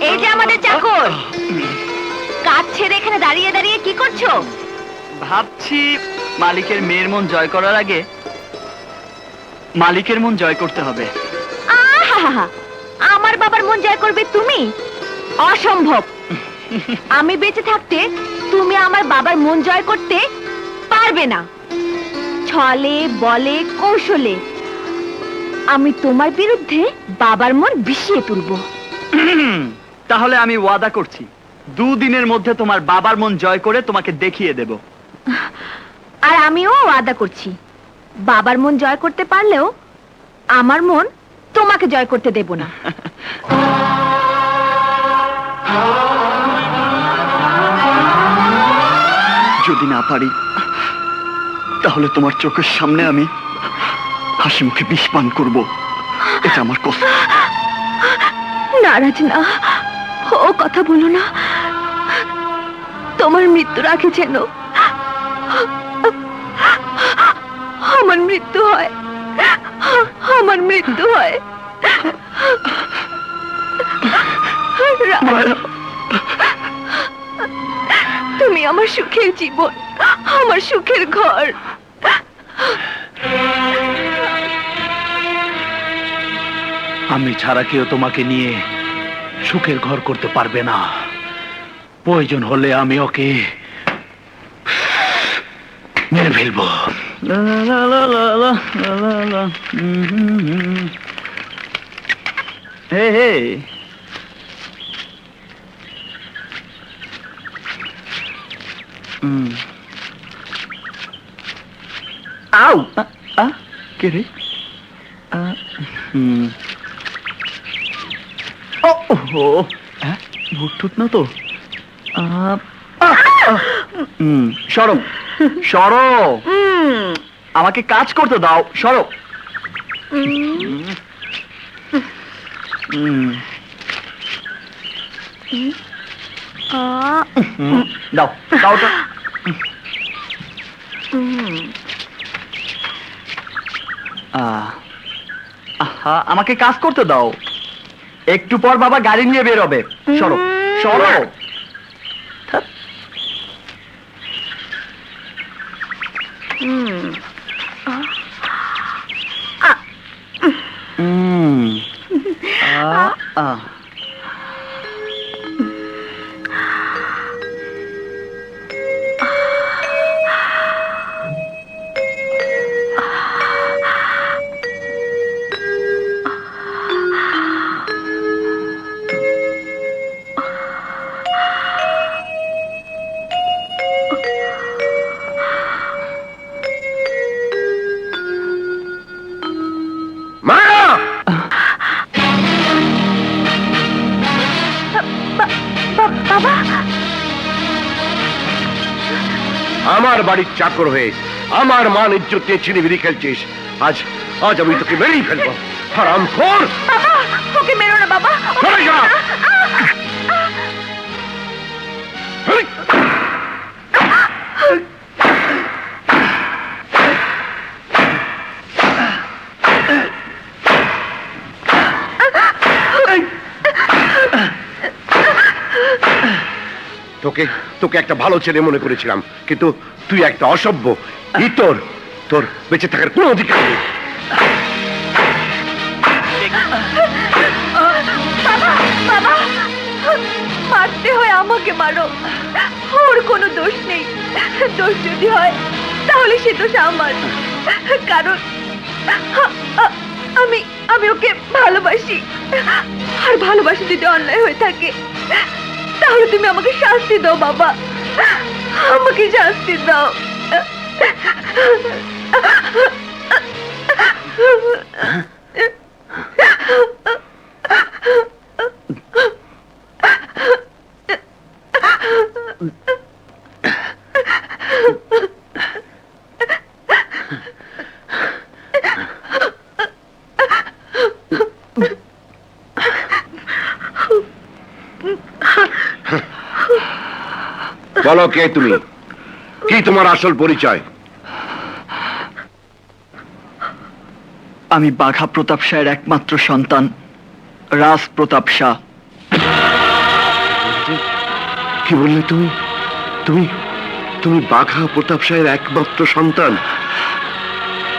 এই যে আমাদের চাকর, কাজ ছেড়ে এখানে দাঁড়িয়ে দাঁড়িয়ে কি করছো? ভাবছি মালিকের মেয়ের মন জয় করার আগে মালিকের মন জয় করতে হবে। আহাহাহা, আমার বাবার মন জয় করবে তুমি? অসম্ভব। আমি বেঁচে থাকতে তুমি আমার বাবার মন জয় করতে পারবে না। ছলে বলে কৌশলে আমি তোমার বিরুদ্ধে বাবার মন বিষিয়ে তুলবো। তাহলে আমি ওয়াদা করছি 2 দিনের মধ্যে তোমার বাবার মন জয় করে তোমাকে দেখিয়ে দেব। আর আমিও ওয়াদা করছি বাবার মন জয় করতে পারলেও আমার মন তোমাকে জয় করতে দেব না। যদি না পারি তাহলে তোমার চোখের সামনে আমি হাসি মুখে বিষ পান করবো। এটা আমার কষ্ট। নারাজ না, ও কথা বলো না। তোমার মৃত্যুর আগে যেন আমার মৃত্যু হয়, আমার মৃত্যু হয়। তুমি আমার সুখের জীবন, আমার সুখের ঘর। আমি ছাড়া কেউ তোমাকে নিয়ে সুখের ঘর করতে পারবে না। প্রয়োজন হলে আমি ওকে মেরে ফেলবো। হে হে, আউ কে রে? ভুটুট না তো? সরো সরো, আমাকে কাজ করতে দাও। সরো। দাও দাও তো। আমাকে কাজ করতে দাও। একটু পর বাবা গাড়ি নিয়ে বেরোবে। সরো সরো। আমার বাড়ির চাকর হয়ে আমার মান ইজ্জত নিয়ে ছিনিমিনি খেলছিস। আজ আজ আমি তোকে মেরেই ফেলবো। হারামখোর! বাবা, ওকে মেরো না বাবা। সরে যা! তোকে তোকে একটা ভালো ছেলে মনে করেছিলাম, কিন্তু তুই একটা অসভ্য। তোর তোর বেঁচে থাকার কোনো অধিকার নেই। বাবা, বাবা, মারতে হয় আমাকে মারো। ওর কোনো দোষ নেই। দোষ যদি হয় তাহলে সে দোষ আমার। কারণ আমি আমি ওকে ভালোবাসি। আর ভালোবাসা যদি অন্যায় হয়ে থাকে তাহলে তুমি আমাকে শাস্তি দাও বাবা, আমাকে শাস্তি দাও। বলো কে তুমি, কি তোমার আসল পরিচয়? আমি বাঘা প্রতাপ শাহের একমাত্র সন্তান রাজ প্রতাপ শাহ। কি বললে তুমি? তুমি তুমি বাঘা প্রতাপ শাহের একমাত্র সন্তান?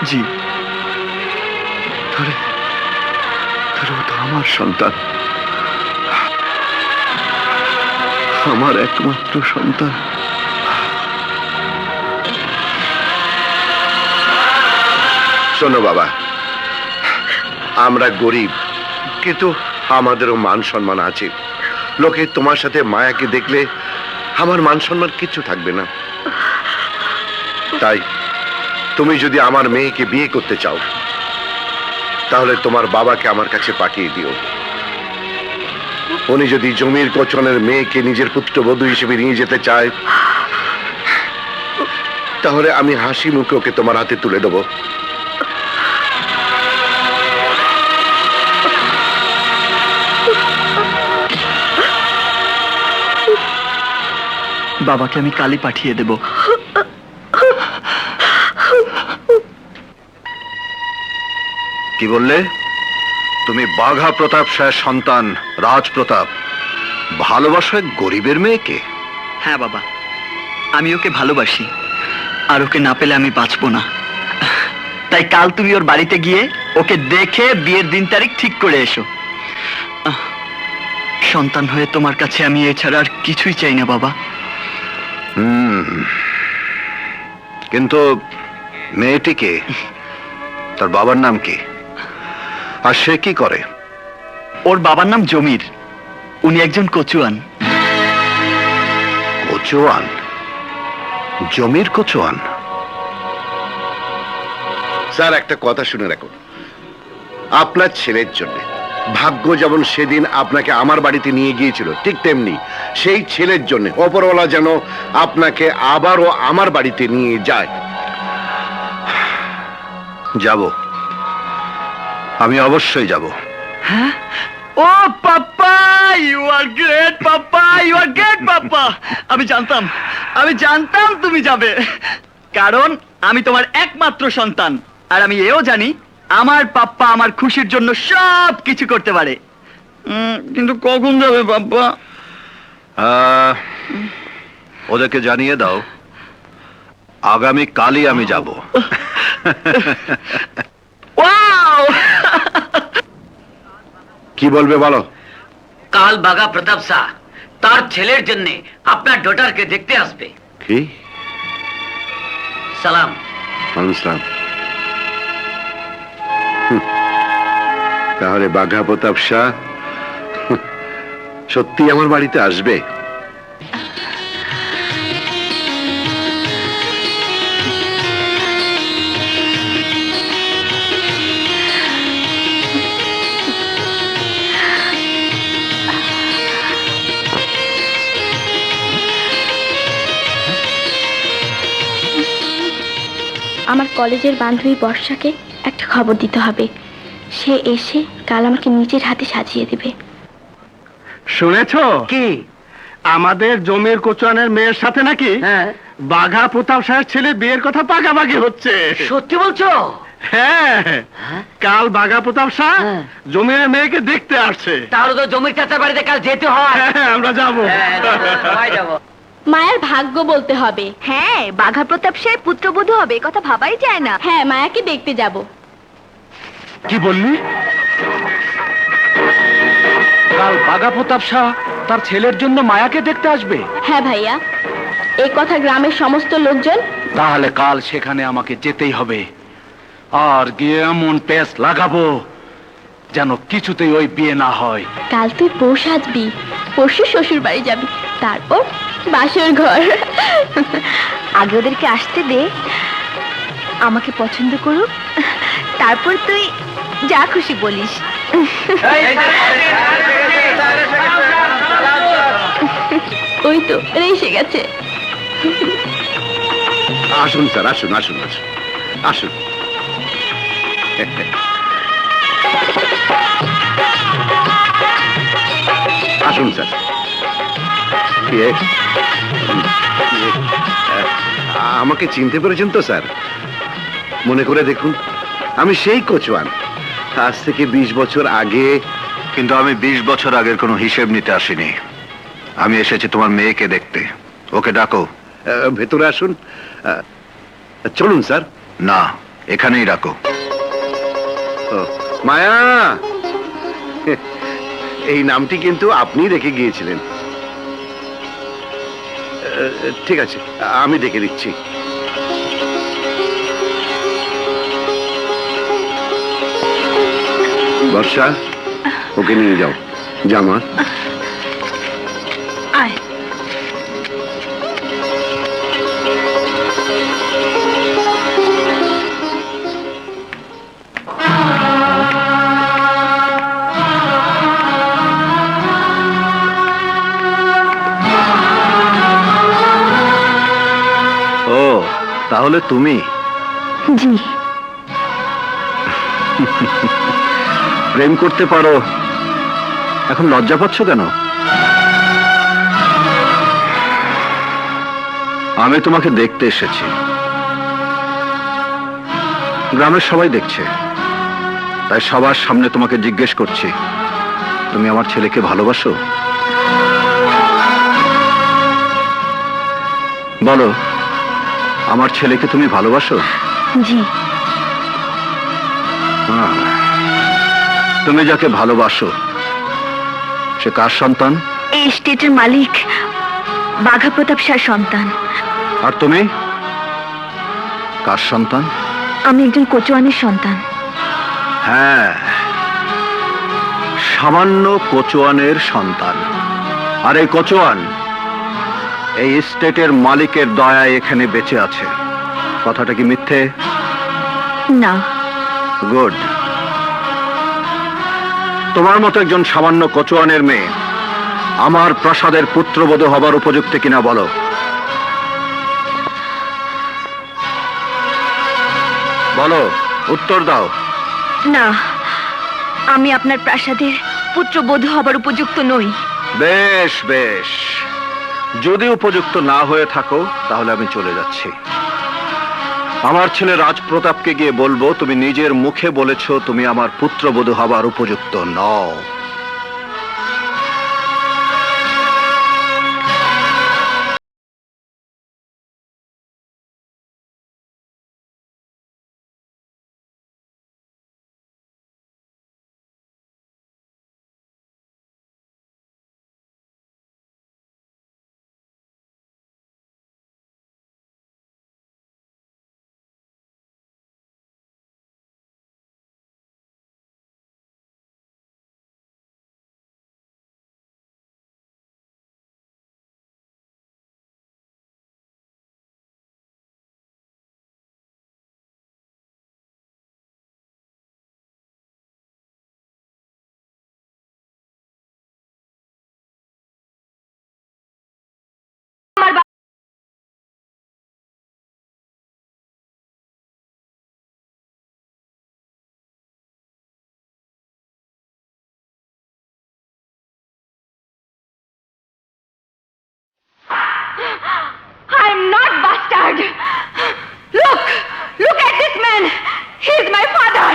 জি। তাহলে তাহলে ও তো আমার সন্তান, আমার একমাত্র সন্তান। শোনো বাবা, আমরা গরিব, কিন্তু আমাদেরও মান সম্মান আছে। লোকে তোমার সাথে মায়াকে দেখলে আমার মান সম্মান কিচ্ছু থাকবে না। তাই তুমি যদি আমার মেয়েকে বিয়ে করতে চাও, তাহলে তোমার বাবাকে আমার কাছে পাঠিয়ে দিও। উনি যদি জমির কোচনের মেয়েকে নিজের পুত্রবধূ হিসেবে নিয়ে যেতে চায়, তাহলে আমি হাসি মুখে ওকে তোমার হাতে তুলে দেবো। বাবাকে আমি কালই পাঠিয়ে দেব। কি বললে? তুমি বাঘা প্রতাপ শাহের সন্তান রাজ প্রতাপ, ভালোবাসো এক গরিবের মেয়েকে? হ্যাঁ বাবা, আমি ওকে ভালোবাসি, আর ওকে না পেলে আমি বাঁচবো না। তাই কাল তুমি ওর বাড়িতে গিয়ে ওকে দেখে বিয়ের দিন তারিখ ঠিক করে এসো। সন্তান হয়ে তোমার কাছে আমি এছাড়া আর কিছুই চাই না বাবা। কিন্তু মেয়েটিকে, তার বাবার নাম কি, আর সে কি করে? ওর বাবার নাম জমির, উনি একজন কচুয়ান। কচুয়ান? জমির কচুয়ান? স্যার, একটা কথা শুনে রাখুন, আপনার ছেলের জন্য ভাগ্য যেমন সেদিন আপনাকে আমার বাড়িতে নিয়ে গিয়েছিল, ঠিক তেমনি সেই ছেলের জন্য ওপরওয়ালা যেন আপনাকে আবারও আমার বাড়িতে নিয়ে যায়। যাব, আমি অবশ্যই যাব। Oh Pappa, you are great Pappa, you are great Pappa. আমি জানতাম তুমি যাবে, কারণ আমি তোমার একমাত্র সন্তান, আর আমি এও জানি আমার পাপ্পা আমার খুশির জন্য সব কিছু করতে পারে। কিন্তু কখন যাবে পাপ্পা? ওদেরকে জানিয়ে দাও আগামী কালই আমি যাব। ওয়াও! কি বলবে বলো? কাল বাঘা প্রতাপ শাহ তার ছেলের জন্য আপনার ডটারকে দেখতে আসবে। কি? সালাম। আসসালাম। তাহলে বাঘা প্রতাপ শাহ সত্যি আমার বাড়িতে আসবে? আমার কলেজের বান্ধবী বর্ষাকে একটা খবর দিতে হবে। সে এসে কাল আমাকে নিজের হাতে সাজিয়ে দেবে। শুনেছো কি? আমাদের জমির কোচয়ানের মেয়ের সাথে নাকি হ্যাঁ। বাঘা প্রতাপ শাহের ছেলে বিয়ের কথা পাকাপাকি হচ্ছে। সত্যি বলছো? হ্যাঁ, কাল বাঘা প্রতাপ শাহ হ্যাঁ। জমির মেয়েকে দেখতে আসছে। তাহলে তো জমির চাচার বাড়িতে কাল যেতে হয়। হ্যাঁ, আমরা যাবো। সবাই যাবো। মায়ের ভাগ্য বলতে হবে। হ্যাঁ, বাঘা প্রতাপ শাহের পুত্রবধূ হবে, এ কথা ভাবাই যায় না। হ্যাঁ, মায়াকে দেখতে যাব। কি বললি? কাল বাঘা প্রতাপ শাহ তার ছেলের জন্য মায়াকে দেখতে আসবে? হ্যাঁ ভাইয়া, এই কথা গ্রামের সমস্ত লোকজন। তাহলে কাল সেখানে আমাকে যেতেই হবে, আর গিয়ে এমন পেস লাগাবো যেন কিছুতেই ওই বিয়ে না হয়। কাল তুই বউ সাজবি, পরশু শ্বশুর বাড়ি যাবি, তারপর বাসর ঘর। আগে ওদেরকে আসতে দে, আমাকে পছন্দ করুক, তারপর তুই যা খুশি বলিস। ওই তো এসে গেছে। আসুন স্যার, আসুন আসুন আসুন আসুন। আসুন স্যার। আমাকে চিনতে পেরেছেন তো স্যার? মনে করে দেখুন, আমি সেই কোচওয়ান, আজ থেকে 20 বছর আগে। কিন্তু আমি 20 বছর আগের কোনো হিসেব নিতে আসিনি। আমি এসেছি তোমার মেয়েকে দেখতে। ওকে ডাকো। ভেতরে আসুন। চলুন স্যার। না, এখানেই রাখো। মায়া, এই নামটি কিন্তু আপনি রেখে গিয়েছিলেন। ঠিক আছে, আমি দেখে দিচ্ছি। বর্ষা, ওকে নিয়ে যাও। জামা আয়। ও, তাহলে তুমি জি। প্রেম করতে পারো, এখন লজ্জা পাচ্ছ কেন? আমি তোমাকে দেখতে এসেছি। গ্রামের সবাই দেখছে, তাই সবার সামনে তোমাকে জিজ্ঞেস করছি, তুমি আমার ছেলেকে ভালোবাসো? বলো, আমার ছেলেকে তুমি ভালোবাসো? জি। হ্যাঁ। তুমি যাকে ভালোবাসো সে কার সন্তান? এই স্টেটের মালিক বাঘা প্রতাপ শাহ সন্তান। আর তুমি কার সন্তান? আমি একজন কোচওয়ানের সন্তান। হ্যাঁ, সামান্য কোচওয়ানের সন্তান। আর এই কোচওয়ান এই স্টেটের মালিকের দয়ায় এখানে বেঁচে আছে। কথাটা কি মিথ্যে? না। গুড। তোমার মতো একজন সামান্য কোচওয়ানের মেয়ে আমার প্রাসাদের পুত্রবধূ হবার উপযুক্ত কিনা বলো। বলো, উত্তর দাও। না, আমি আপনার প্রাসাদের পুত্রবধূ হবার উপযুক্ত নই। বেশ বেশ, যদি উপযুক্ত না হয়ে থাকো তাহলে আমি চলে যাচ্ছি। আমার ছেলে রাজপ্রতাপকে গিয়ে বলবো তুমি নিজের মুখে বলেছো তুমি আমার পুত্রবধূ হবার উপযুক্ত নও। I'm not bastard. Look at this man. He's my father,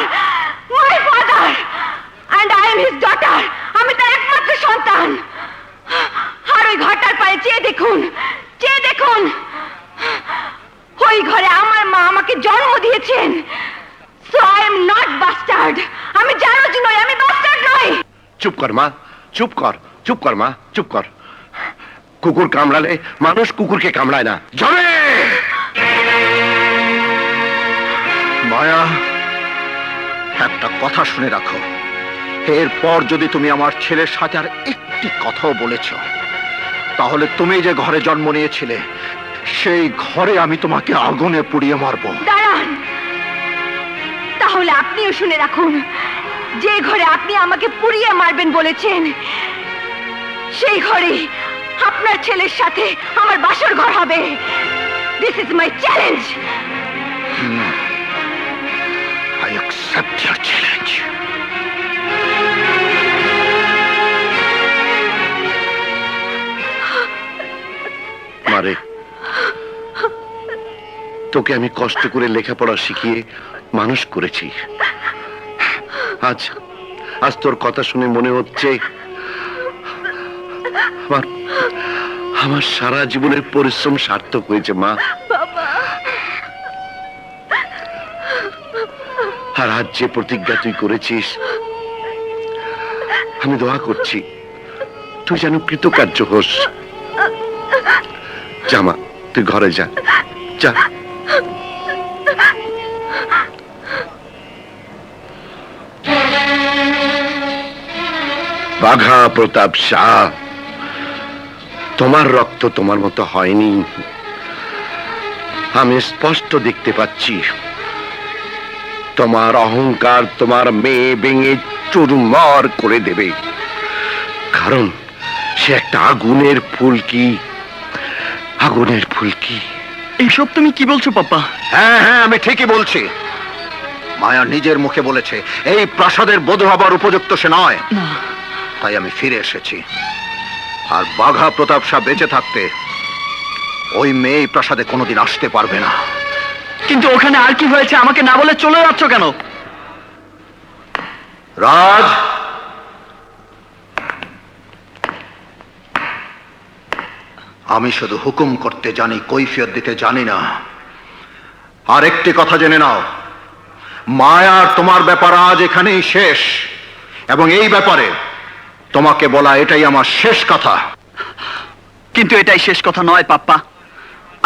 and I am his daughter. আমি তার একমাত্র সন্তান। আর ওই ঘরটার পায়ে চেয়ে দেখুন, ওই ঘরে আমার মা আমাকে জন্ম দিয়েছেন। So I am not bastard. আমি জানোজ নই, আমি বাস্টার্ড নই। চুপ কর মা, চুপ কর, চুপ কর মা, চুপ কর। কুকুর কামড়ালে মানুষ কুকুরকে কামড়ায় না। যাবে মায়া, একটা কথা শুনে রাখো, এরপর যদি তুমি আমার ছেলের সাথে আর একটি কথাও বলেছ তাহলে তুমি যে ঘরে জন্ম নিয়েছিলে সেই ঘরে আমি তোমাকে আগুনে পুড়িয়ে মারবো। দাঁড়ান, তাহলে আপনিও শুনে রাখুন, যে ঘরে আপনি আমাকে পুড়িয়ে মারবেন বলেছেন সেই ঘরে আপনি আপনার ছেলের সাথে আমার বাসর ঘর হবে। This is my challenge. I accept your challenge. মারে, তোকে আমি কষ্ট করে লেখাপড়া শিখিয়ে মানুষ করেছি। আজ আজ তোর কথা শুনে মনে হচ্ছে আমার আমার সারা জীবনের পরিশ্রম সার্থক হয়েছে মা। আর আজ যে প্রতিজ্ঞা তুই করেছিস, আমি দোয়া করছি তুই যেন কৃতকার্য হোস। জামা, তুই ঘরে যা, যা। বাঘা প্রতাপ শাহ, তোমার রক্ত তোমার মতো হয়নি। আমি স্পষ্ট দেখতে পাচ্ছি তোমার অহংকার তোমার মেয়ে ভেঙে চুরমার করে দেবে। কারণ সে একটা আগুনের ফুলকি, আগুনের ফুলকি। এইসব তুমি কি বলছো পাপা? হ্যাঁ হ্যাঁ, আমি ঠিকই বলছি। মায়া নিজের মুখে বলেছে এই প্রাসাদের বধূ হবার উপযুক্ত সে নয়। তাই আমি ফিরে এসেছি। আর বাঘা প্রতাপ শাহ বেঁচে থাকতে ওই মেয়ে এই প্রাসাদে কোনোদিন আসতে পারবে না। কিন্তু ওখানে আর কি হয়েছে আমাকে না বলে চলে যাচ্ছ কেন? রাজ, আমি শুধু হুকুম করতে জানি, কৈফিয়ত দিতে জানি না। আর একটি কথা জেনে নাও, মায়ার তোমার ব্যাপার আজ এখানেই শেষ, এবং এই ব্যাপারে তোমাকে বলা এটাই আমার শেষ কথা। কিন্তু এটাই শেষ কথা নয় পাপ্পা।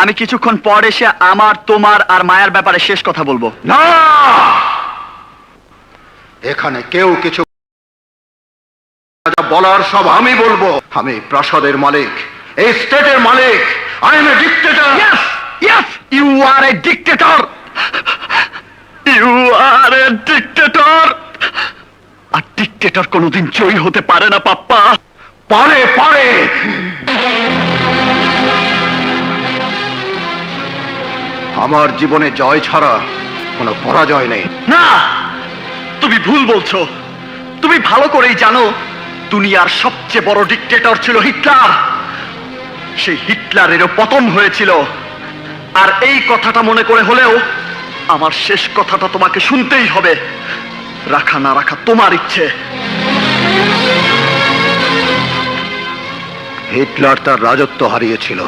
আমি কিছুক্ষণ পর এসে আমার, তোমার আর মায়ার ব্যাপারে শেষ কথা বলবো। না, এখানে কেউ কিছু বলার সব আমি বলবো। আমি প্রাসাদের মালিক, এই স্টেটের মালিক। I am a dictator. Yes, yes, you are a dictator. You are a dictator. আর ডিক্টেটর কোনোদিন জয়ী হতে পারে না পাপ্পা। পারে পারে। আমার জীবনে জয় ছাড়া কোনো পরাজয় নেই। না, তুমি ভুল বলছো। তুমি ভালো করেই জানো দুনিয়ার সবচেয়ে বড় ডিক্টেটর ছিল হিটলার। সেই হিটলারেরও পতন হয়েছিল। আর এই কথাটা মনে করে হলেও আমার শেষ কথাটা তোমাকে শুনতেই হবে। রাখা না রাখা তোমার ইচ্ছে। হিটলার তার রাজত্ব হারিয়েছিল,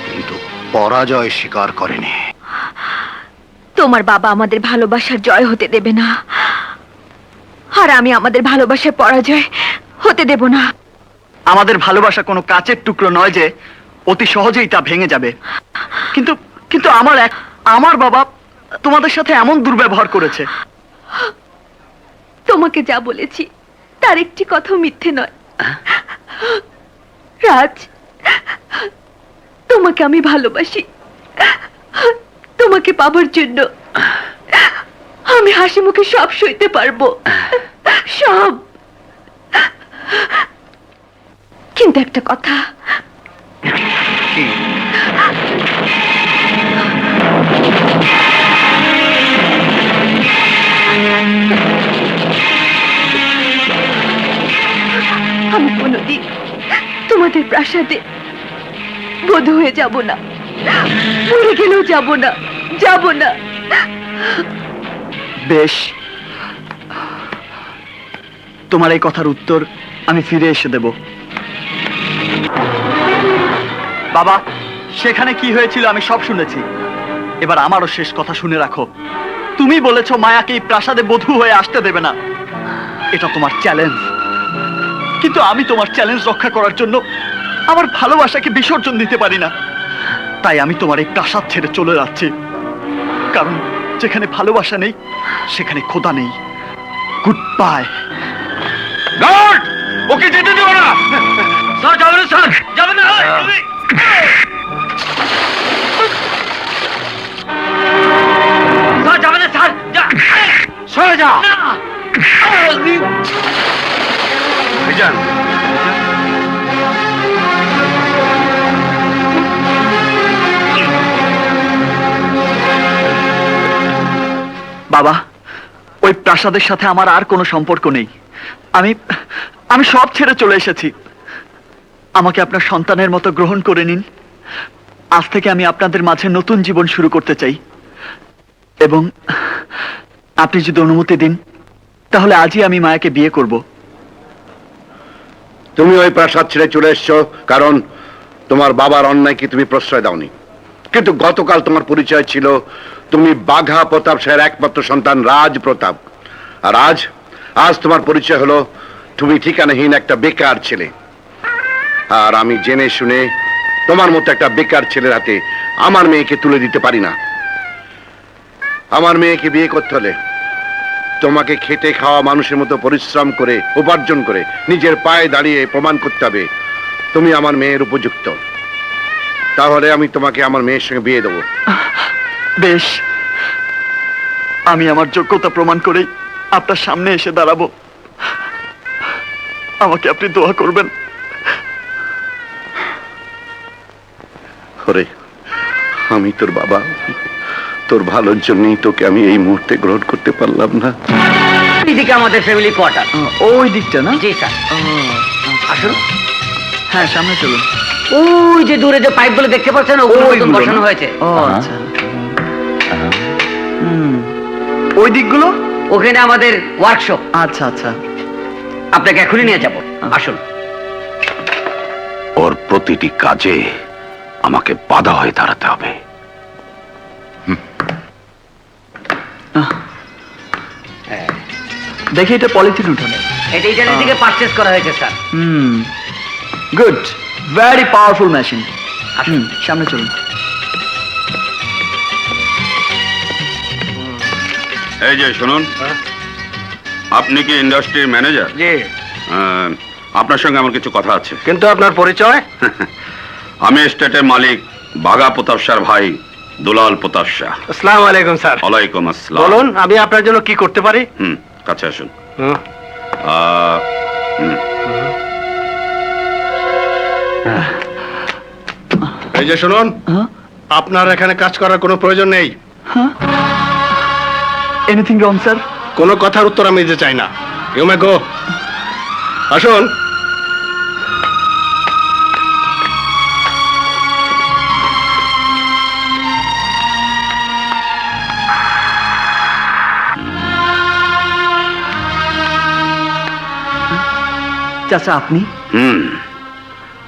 কিন্তু পরাজয় স্বীকার করেনি। তোমার বাবা আমাদের ভালোবাসার জয় হতে দেবে না, আর আমি আমাদের ভালোবাসার পরাজয় হতে দেব না। আমাদের ভালোবাসা কোনো কাচের টুকরো নয় যে অতি সহজেই তা ভেঙে যাবে। কিন্তু কিন্তু আমার বাবা তোমাদের সাথে এমন দুর্ব্যবহার করেছে। তোমাকে যা বলেছি তার একটি কথাও মিথ্যে নয়। রাজ, তোমাকে আমি ভালোবাসি। তোমাকে পাবার জন্য আমি হাসি মুখে সব সইতে পারবো, সব। কিন্তু একটা কথা, আমি কোনোদিন তোমাদের প্রাসাদে বধূ হয়ে যাব না। মরে গেলেও যাব না, যাব না। বেশ, তোমার এই কথার উত্তর আমি ফিরে এসে দেব। বাবা, সেখানে কি হয়েছিল আমি সব শুনেছি। এবার আমারও শেষ কথা শুনে রাখো। তুমি বলেছো মায়াকে এই প্রাসাদে বধূ হয়ে আসতে দেবে না। এটা তোমার চ্যালেঞ্জ। কিন্তু আমি তোমার চ্যালেঞ্জ রক্ষা করার জন্য আমার ভালোবাসাকে বিসর্জন দিতে পারি না। তাই আমি তোমার এই প্রাসাদ ছেড়ে চলে যাচ্ছি। কারণ যেখানে ভালোবাসা নেই সেখানে খোদা নেই। Good bye. গার্ড, ওকে যেতে দিও না। স্যার যাবেন না, স্যার যাবেন না। স্যার যাবেন না, স্যার। সরে যাও। না। ভাইজান, বাবা, ওই প্রাসাদের সাথে আমার আর কোনো সম্পর্ক নেই। আমি আমি সব ছেড়ে চলে এসেছি। আমাকে আপনার সন্তানের মতো গ্রহণ করে নিন। আজ থেকে আমি আপনাদের মাঝে নতুন জীবন শুরু করতে চাই, এবং আপনি যদি অনুমতি দিন তাহলে আজই আমি মায়াকে বিয়ে করব। তুমি ওই প্রাসাদ ছেড়ে চলে এসছো কারণ তোমার বাবার অন্যায়কে তুমি প্রশ্রয় দাওনি, কিন্তু গতকাল তোমার পরিচয় ছিল তুমি বাঘা প্রতাপ শাহের একমাত্র সন্তান রাজ প্রতাপ, আর আজ তোমার পরিচয় হলো তুমি ঠিকানাহীন একটা বেকার ছেলে। আর আমি জেনে শুনে তোমার মতো একটা বেকার ছেলের হাতে আমার মেয়েকে তুলে দিতে পারি না। আমার মেয়েকে বিয়ে করতে হলে তোমাকে খেটে খাওয়া মানুষের মতো পরিশ্রম করে উপার্জন করে নিজের পায়ে দাঁড়িয়ে প্রমাণ করতে হবে তুমি আমার মেয়ের উপযুক্ত। তাহলে আমি তোমাকে আমার মেয়ের সঙ্গে বিয়ে দেবো। বেশ, আমি আমার যোগ্যতা প্রমাণ করেই আপনার সামনে এসে দাঁড়াবো। আমাকে আপনি দোয়া করবেন। ওরে, আমি তোর বাবা, তোর ভালোর জন্যই তোকে আমি এই মুহূর্তে গ্রহণ করতে পারলাম না। এইদিকে আমাদের ফ্যামিলি কোয়ার্টার। ওই দিকটা না? জি স্যার। আসুন। হ্যাঁ, সামনে চলুন। ওই যে দূরে যে পাইপগুলো দেখতে পাচ্ছেন ওগুলো নতুন বসানো হয়েছে। ও আচ্ছা। ওই দিকগুলো? ওখানে আমাদের ওয়ার্কশপ। আচ্ছা আচ্ছা। আপনাকে এখনই নিয়ে যাব, আসুন। ওর প্রতিটি কাজে আমাকে বাধা হয়ে দাঁড়াতে হবে। দেখি এটা পলিথিন উঠানো। এটা ইটালি থেকে পারচেজ করা হয়েছে sir. Good, very powerful machine. সামনে চলুন। এই যে শুনুন, আপনি কি ইন্ডাস্ট্রির ম্যানেজার? জি। আপনার সঙ্গে আমার কিছু কথা আছে। কিন্তু আপনার পরিচয়? আমি স্টেটের মালিক বাঘা প্রতাপ শাহর ভাই দুলাল প্রতাপ শাহ। আসসালামু আলাইকুম স্যার। ওয়ালাইকুম আসসালাম। বলুন, আমি আপনার জন্য কি করতে পারি? কাছে আসুন। হুম। এই যে শুনুন, আপনার এখানে কাজ করার কোনো প্রয়োজন নেই। Anything wrong sir? কোনো কথার উত্তর আমি দিতে চাই না। ইউ মে গো। আসুন। চাচা, আপনি?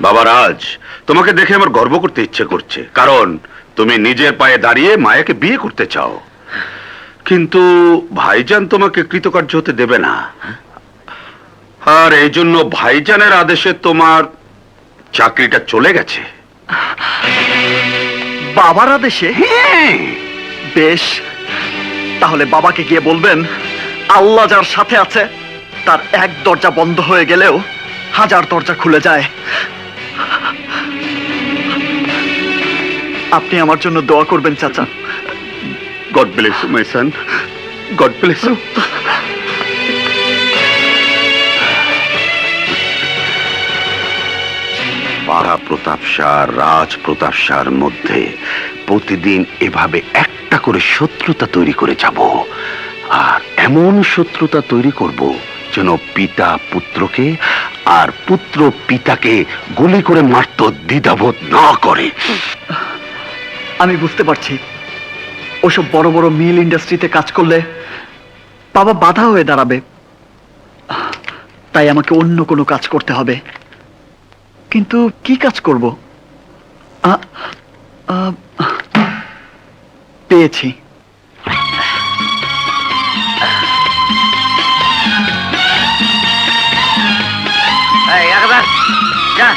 বাবা রাজ, তোমাকে দেখে আমার গর্ব করতে ইচ্ছে করছে, কারণ তুমি নিজের পায়ে দাঁড়িয়ে মায়াকে বিয়ে করতে চাও। কিন্তু ভাইজান তোমাকে কৃতকার্য হতে দেবে না, আর এই জন্য ভাইজানের আদেশে তোমার চাকরিটা চলে গেছে। বাবার আদেশে? বেশ, তাহলে বাবাকে গিয়ে বলবেন আল্লাহ যার সাথে আছে তার এক দরজা বন্ধ হয়ে গেলেও হাজার দরজা খুলে যায়। আপনি আমার জন্য দোয়া করবেন চাচা। God bless you my son, God bless you. Bagha Pratap Shah Raj Pratap শাহর মধ্যে প্রতিদিন এভাবে একটা করে শত্রুতা তৈরি করে যাব, আর এমন শত্রুতা তৈরি করব যেন পিতা পুত্রকে আর পুত্র পিতাকে গুলি করে মারতে দ্বিধাবোধ না করে। আমি বুঝতে পারছি, ওসব বড় বড় মিল ইন্ডাস্ট্রিতে কাজ করলে বাবা বাধা হয়ে দাঁড়াবে, তাই আমাকে অন্য কোনো কাজ করতে হবে। কিন্তু কি কাজ করব? পেয়েছি। একবার যা।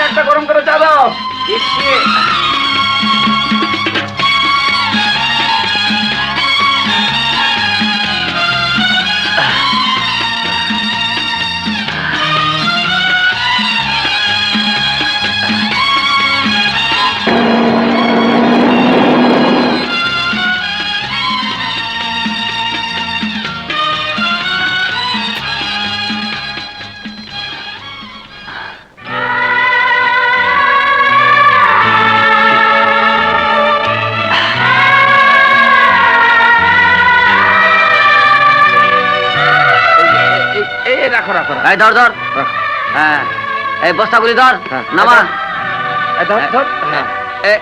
একটা গরম করে চা দাও। রাখো রাখো রাখো। এই ধর ধর হ্যাঁ এই বস্তাগুলি ধর হ্যাঁ, নামা ধর ধর হ্যাঁ এ-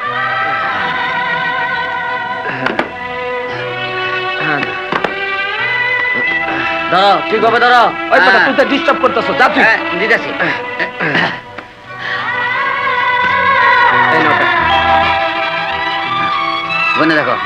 ধরো ঠিক হবে ধরো ওই বেটা তুই তো ডিস্টার্ব করতেছ যা তুই হ্যাঁ, দিতেছি এই নোটা গুনে দেখো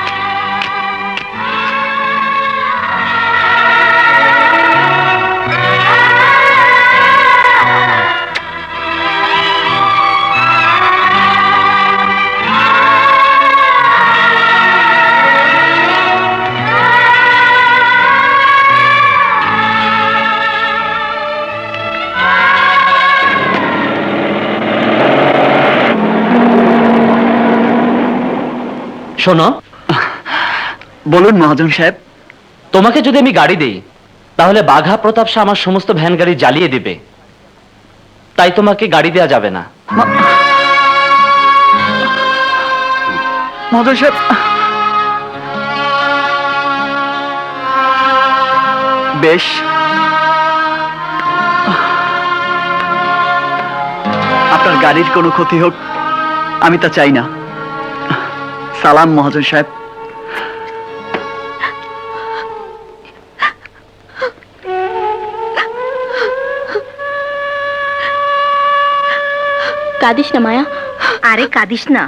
শোনো, বলুন মহাজন সাহেব। তোমাকে যদি আমি গাড়ি দেই তাহলে বাঘা প্রতাপ শাহ আমার সমস্ত ভ্যান গাড়ি জ্বালিয়ে দেবে, তাই তোমাকে গাড়ি দেওয়া যাবে না। মহাজন সাহেব, বেশ, আপনার গাড়ির কোনো ক্ষতি হোক আমি তা চাই না। সালাম মহাজন সাহেব। কাঁদিস না মায়া। আরে কাঁদিস না,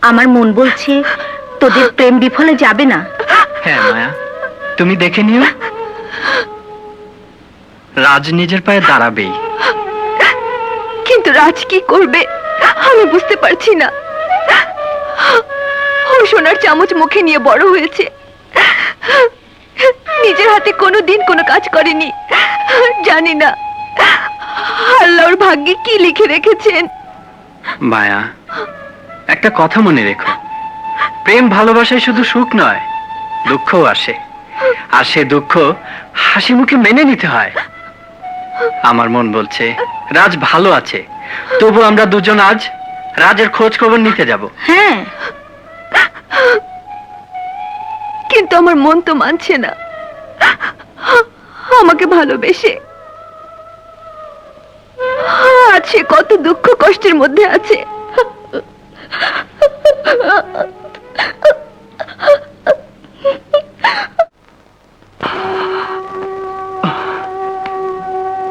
আমার মন বলছে তোদের প্রেম বিফলে যাবে না। হ্যাঁ মায়া, তুমি দেখে নিও, রাজ নিজের পায়ে দাঁড়াবেই। কিন্তু রাজ কি করবে আমি বুঝতে পারছি না। ও সোনার চামচ মুখে নিয়ে বড় হয়েছে, নিজের হাতে কোনোদিন কোনো কাজ করেনি। জানি না আল্লাহর ভাগ্যে কি লিখে রেখেছেন। মায়া, একটা কথা মনে রেখো, প্রেম ভালোবাসায় শুধু সুখ নয়, দুঃখও আসে, আর সে দুঃখ হাসি মুখে মেনে নিতে হয়। আমার মন বলছে রাজ ভালো আছে, তবু আমরা দুজন আজ রাজের খোঁজ খবর নিতে যাব। হ্যাঁ, কিন্তু আমার মন তো মানছে না আমাকে ভালোবেসে। আছে কত দুঃখ কষ্টের মধ্যে আছে।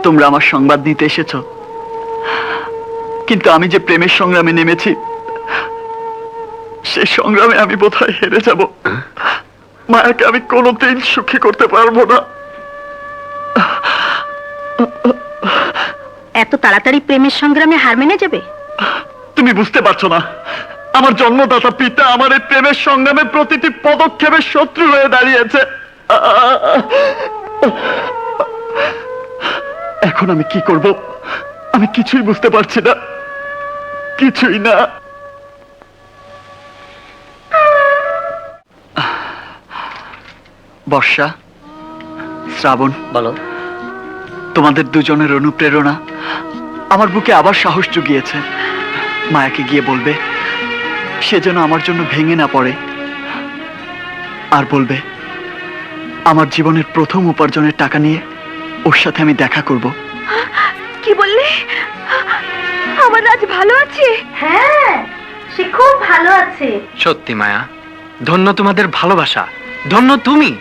তোমরা আমার সংবাদ নিতে এসেছো, কিন্তু আমি যে প্রেমের সংগ্রামে নেমেছি সেই সংগ্রামে আমি বোধহয় হেরে যাব। মায়াকে আমি কোনোদিন সুখী করতে পারবো না। এত তাড়াতাড়ি প্রেমের সংগ্রামে হার মেনে যাবে? তুমি বুঝতে পারছো না, আমার জন্মদাতা পিতা আমার এই প্রেমের সংগ্রামে প্রতিটি পদক্ষেপে শত্রু হয়ে দাঁড়িয়েছে। এখন আমি কি করব আমি কিছুই বুঝতে পারছি না, কিছুই না। বর্ষা, শ্রাবণ, বলো তোমাদের দুজনের অনুপ্রেরণা আমার বুকে আবার সাহস জুগিয়েছে। মায়াকে গিয়ে বলবে সে যেন আমার জন্য ভেঙে না পড়ে, আর বলবে আমার জীবনের প্রথম উপার্জনের টাকা নিয়ে ওর সাথে আমি দেখা করব। কি বললে? আমার রাজ ভালো আছে? হ্যাঁ, সে খুব ভালো আছে। সত্যি মায়া, ধন্য তোমাদের ভালোবাসা, ধন্য তুমি।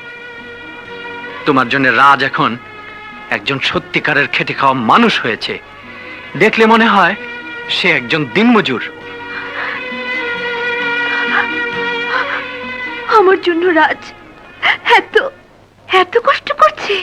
তোমার জন্য রাজ এখন একজন সত্যিকারের খেটে খাওয়া মানুষ হয়েছে। দেখলে মনে হয় সে একজন দিনমজুর। আমার জন্য রাজ এত এত কষ্ট করছে।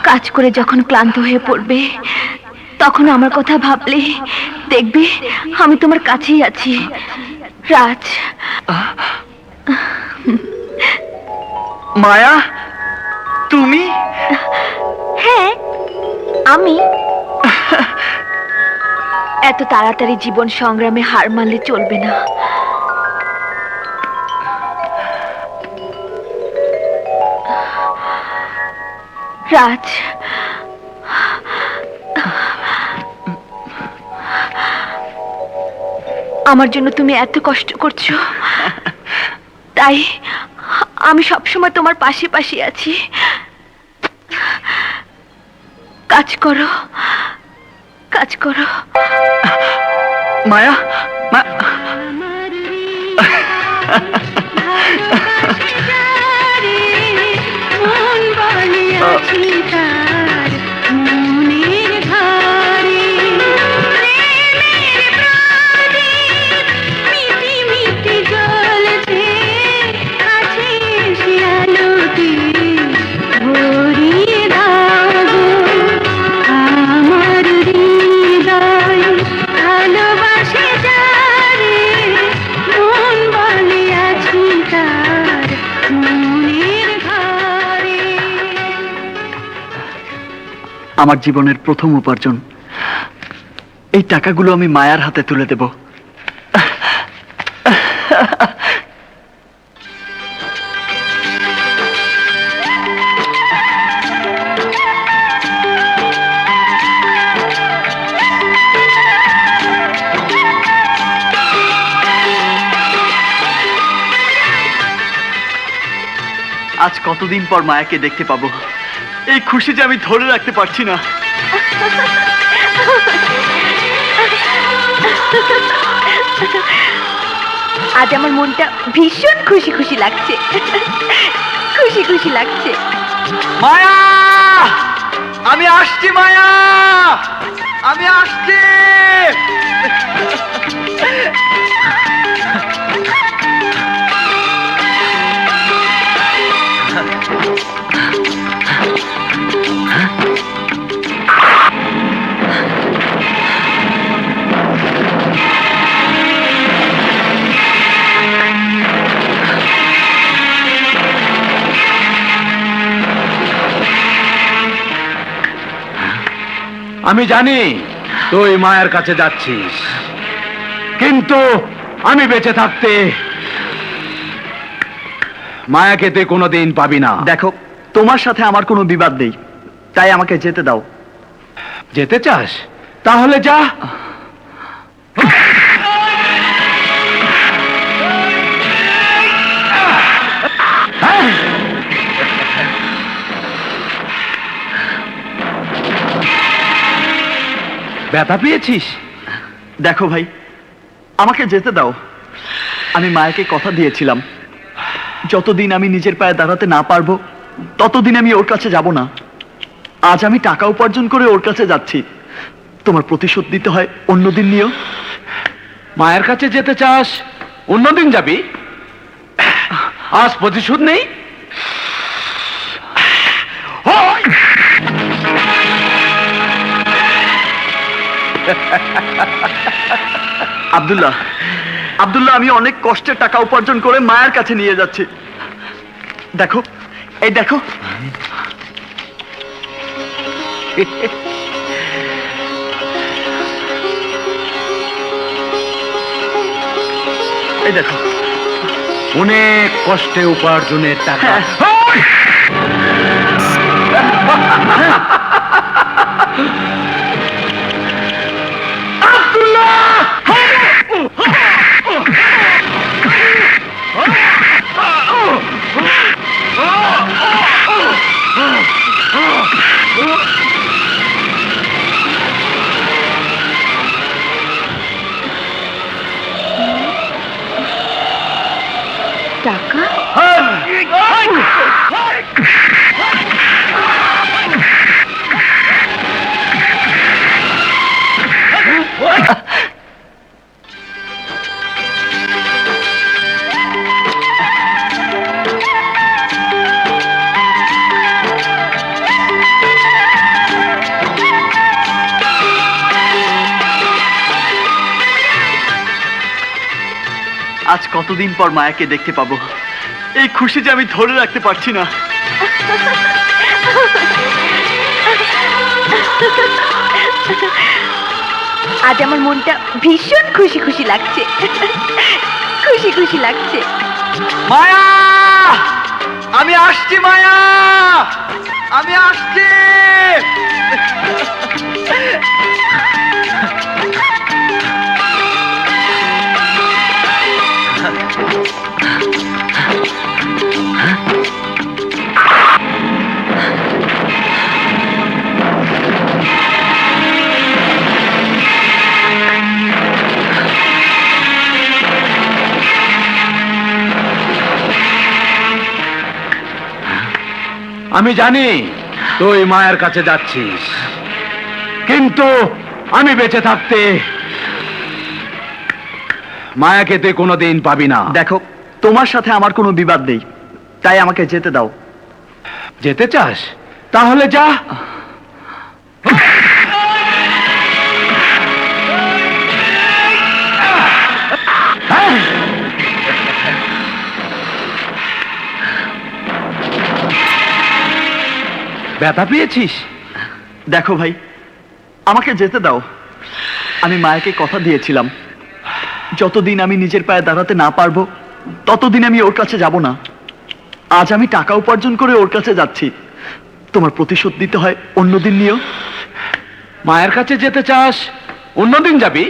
কাজ করে যখন ক্লান্ত হয়ে পড়বে তখন আমার কথা ভাবলে দেখবে আমি তোমার কাছেই আছি। রাজ, মায়া, তুমি? হ্যাঁ, আমি এত তাড়াতাড়ি জীবন সংগ্রামে হার মানলে চলবে না। রাজ, আমার জন্য তুমি এত কষ্ট করছো, তাই আমি সবসময় তোমার পাশে পাশে আছি। কাজ করো, কাজ করো। মায়া, আমার জীবনের প্রথম উপার্জন, এই টাকাগুলো আমি মায়ার হাতে তুলে দেব। আজ কতদিন পর মায়াকে দেখতে পাবো, এই খুশি যে আমি ধরে রাখতে পারছি না। আজ আমার মনটা ভীষণ খুশি খুশি লাগছে, খুশি খুশি লাগছে। মায়া, আমি আসছি মায়া, আমি আসছি। আমি জানি তুই মায়ের কাছে যাচ্ছিস, কিন্তু আমি বেঁচে থাকতে মায়াকে তুই কোনোদিন পাবি না। দেখো, তোমার সাথে আমার কোনো বিবাদ নেই, তাই আমাকে যেতে দাও। যেতে চাস? তাহলে যা। ব্যথা পেয়েছিস? দেখো ভাই, আমাকে যেতে দাও। আমি মায়াকে কথা দিয়েছিলাম, যতদিন আমি নিজের পায়ে দাঁড়াতে না পারবো ততদিন আমি ওর কাছে যাব না। আজ আমি টাকা উপার্জন করে ওর কাছে যাচ্ছি, তোমার প্রতিশোধ দিতে হয় অন্যদিন নিও। মায়ের কাছে যেতে চাস, অন্যদিন যাবি? আজ প্রতিশোধ নেই। আব্দুল্লাহ, আব্দুল্লাহ, আমি অনেক কষ্টে টাকা উপার্জন করে মায়ের কাছে নিয়ে যাচ্ছি। দেখো, এই দেখো। এই দেখো, অনেক কষ্টে উপার্জনের টাকা। টাকা? আজ কতদিন পর মায়াকে দেখতে পাবো, এই খুশি যে আমি ধরে রাখতে পারছি না। আজ আমার মনটা ভীষণ খুশি খুশি লাগছে। খুশি খুশি লাগছে। মায়া, আমি আসছি মায়া, আমি আসছি। আমি জানি তুই মায়ের কাছে যাচ্ছিস, কিন্তু আমি বেঁচে থাকতে মায়াকে তুই কোনোদিন পাবি না। দেখো, তোমার সাথে আমার কোনো বিবাদ নেই, তাই আমাকে যেতে দাও। যেতে চাস? তাহলে যা। ব্যথা পেয়েছিস? দেখো ভাই, আমাকে যেতে দাও। আমি মায়াকে কথা দিয়েছিলাম, যতদিন আমি নিজের পায়ে দাঁড়াতে না পারবো ততদিন আমি ওর কাছে যাব না। আজ আমি টাকা উপার্জন করে ওর কাছে যাচ্ছি, তোমার প্রতিশোধ দিতে হয় অন্যদিন নিও। মায়ের কাছে যেতে চাস, অন্যদিন যাবি?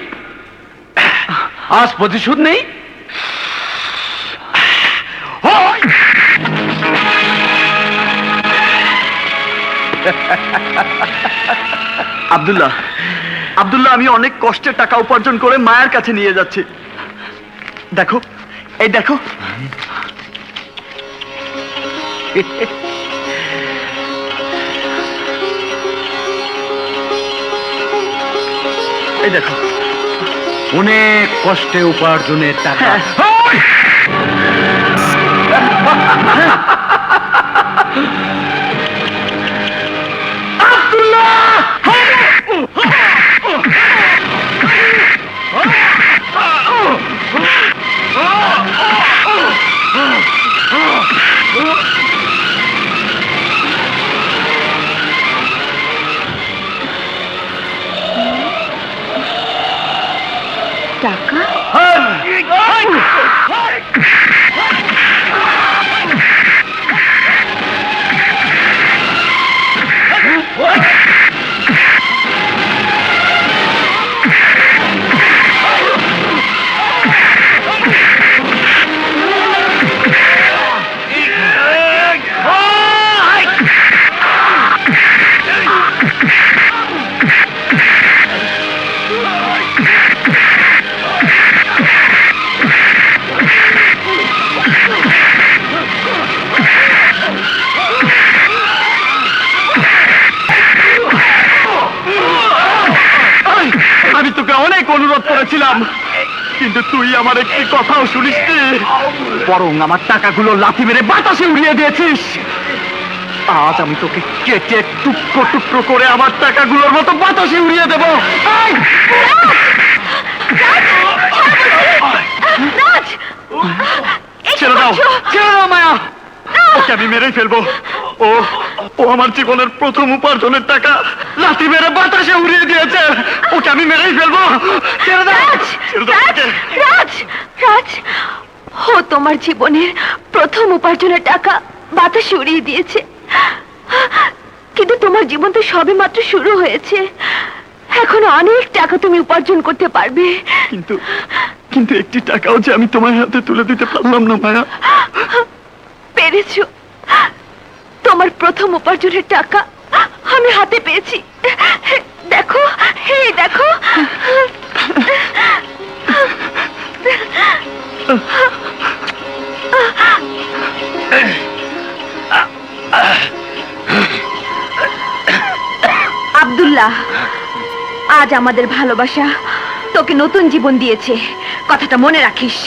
আজ প্রতিশোধ নেই? আব্দুল্লাহ, আব্দুল্লাহ, আমি অনেক কষ্টে টাকা উপার্জন করে মায়ের কাছে নিয়ে যাচ্ছি। দেখো, এই দেখো। এই দেখো, অনেক কষ্টে উপার্জনের টাকা। টাকা? আমি তোকে অনেক অনুরোধ করেছিলাম, কিন্তু তুই আমার একটি কথাও শুনিসনি, বরং আমার টাকাগুলো লাথি মেরে বাতাসে উড়িয়ে দিয়েছিস। আজ আমি তোকে কেটে টুকরো টুকরো করে আমার টাকাগুলোর মতো বাতাসে উড়িয়ে দেব। ছেড়ে দাও, ছেড়ে দাও মায়া, ওকে আমি মেরেই ফেলবো। ও ও আমার জীবনের প্রথম উপার্জনের টাকা লাথি মেরে বাতাসে উড়িয়ে দিয়েছে, ওকে আমি মেরেই ফেলবো। ছেড়ে দাও, ছেড়ে দাও ওকে। রাজ, রাজ, ও তোমার জীবনের প্রথম উপার্জনের টাকা বাতাসে উড়িয়ে দিয়েছে, কিন্তু তোমার জীবন তো সবে মাত্র শুরু হয়েছে। এখনো অনেক টাকা তুমি উপার্জন করতে পারবে। কিন্তু কিন্তু একটি টাকাও যে আমি তোমার হাতে তুলে দিতে পারলাম না মায়া। পেরেছো, তোমার প্রথম উপার্জনের টাকা আমি হাতে পেয়েছি। দেখো, এই দেখো। আব্দুল্লাহ, আজ আমাদের ভালোবাসা তোকে নতুন জীবন দিয়েছে, কথাটা মনে রাখিস।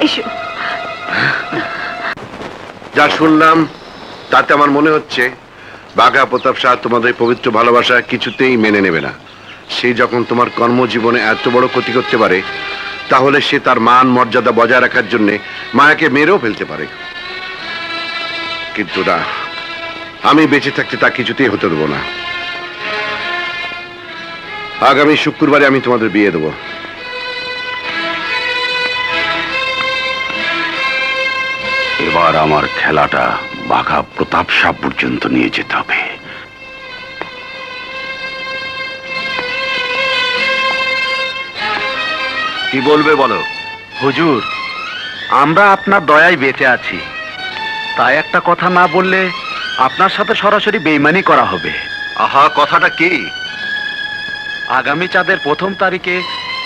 এসো। যা শুনলাম তাতে আমার মনে হচ্ছে বাঘা প্রতাপ শাহ তোমাদের পবিত্র ভালোবাসা কিছুতেই মেনে নেবে না। সে যখন তোমার কর্মজীবনে এত বড় ক্ষতি করতে পারে, তাহলে সে তার মান মর্যাদা বজায় রাখার জন্য মায়াকে মেরেও ফেলতে পারে। কিন্তু না, আমি বেঁচে থাকতে তা কিছুতেই হতে দেবো না। আগামী শুক্রবারে আমি তোমাদের বিয়ে দেবো। এবার আমার খেলাটা বাঘা প্রতাপ সাহ পর্যন্ত নিয়ে যেতে হবে। কি বলবে বলো? হুজুর, আমরা আপনার দয়ায় বেঁচে আছি, তাই একটা কথা না বললে আপনার সাথে সরাসরি বেইমানি করা হবে। আহা, কথাটা কি? আগামী চাঁদের 1 তারিখে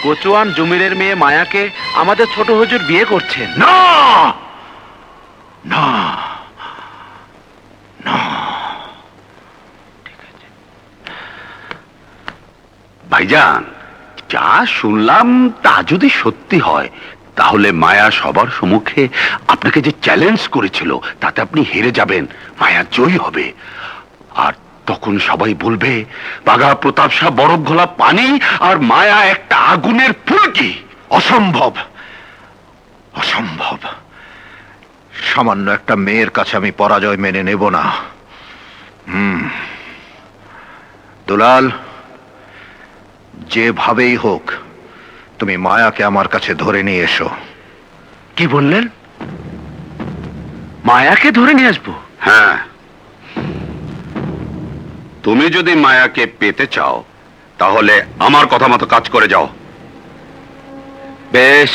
কচুয়ান জমিরের মেয়ে মায়াকে আমাদের ছোট হুজুর বিয়ে করছেন। না না না, ভাইজান, যা শুনলাম তা যদি সত্যি হয়, তাহলে মায়া সবার সম্মুখে আপনাকে যে চ্যালেঞ্জ করেছিল তাতে আপনি হেরে যাবেন, মায়া জয়ী হবে। আর তখন সবাই বলবে বাঘা প্রতাপ শাহ বরফ ঘোলা পানি আর মায়া একটা আগুনের ফুলকি। অসম্ভব, অসম্ভব। সামান্য একটা মেয়ের কাছে আমি পরাজয় মেনে নেব না। দুলাল, যেভাবেই হোক তুমি মায়াকে আমার কাছে ধরে নিয়ে এসো। কি বললেন? মায়াকে ধরে নিয়ে আসবো? হ্যাঁ, তুমি যদি মায়াকে পেতে চাও তাহলে আমার কথা মতো কাজ করে যাও। বেশ,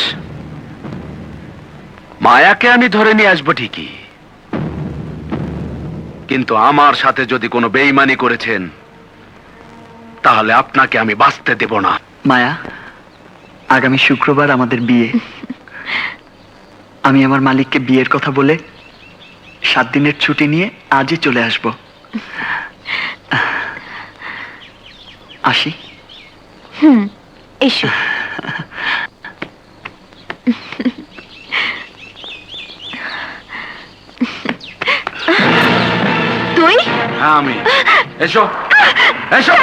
মায়াকে আমি ধরে নিয়ে আসবো ঠিকই, কিন্তু আমার সাথে যদি কোনো বেইমানি করেছেন তাহলে আপনাকে আমি বাঁচতে দেব না। মায়া, আগামী শুক্রবার আমাদের বিয়ে। আমি আমার মালিককে বিয়ের কথা বলে 7 দিনের ছুটি নিয়ে আজই চলে আসব। আসি। এসো। তুই? হ্যাঁ, আমি। এসো এসো।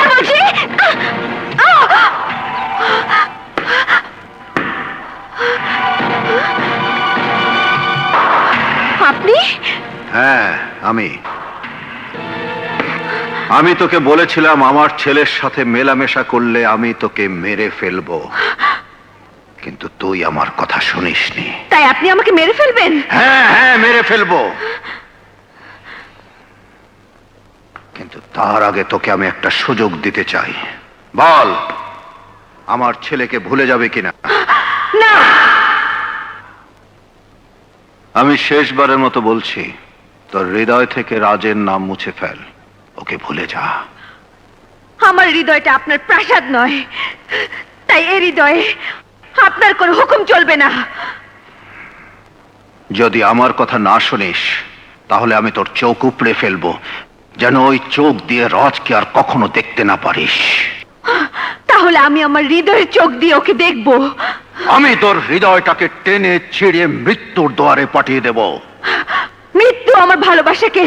আপনি? হ্যাঁ, আমি তোকে বলেছিলাম আমার ছেলের সাথে মেলামেশা করলে আমি তোকে মেরে ফেলবো, কিন্তু তুই আমার কথা শুনিসনি। তাই আপনি আমাকে মেরে ফেলবেন? হ্যাঁ হ্যাঁ, মেরে ফেলবো, কিন্তু তার আগে তোকে আমি একটা সুযোগ দিতে চাই। বল, আমার ছেলেকে ভুলে যাবে কিনা? না। আমি শেষবারের মতো বলছি, তোর হৃদয় থেকে রাজের নাম মুছে ফেল, ওকে ভুলে যা। আমার হৃদয়টা আপনার প্রাসাদ নয়, তাই এই হৃদয়ে আপনার কোনো হুকুম চলবে না। যদি আমার কথা না শুনিস তাহলে আমি তোর চোখ উপড়ে ফেলবো, যেন ওই চোখ দিয়ে রাজকে আর কখনো দেখতে না পারিস। তাহলে আমি আমার হৃদয়ের চোখ দিয়ে ওকে দেখব। আমি তোর হৃদয়টাকে টেনে ছিঁড়ে মৃত্যুর দুয়ারে পাঠিয়ে দেব। মৃত্যু আমার ভালোবাসাকে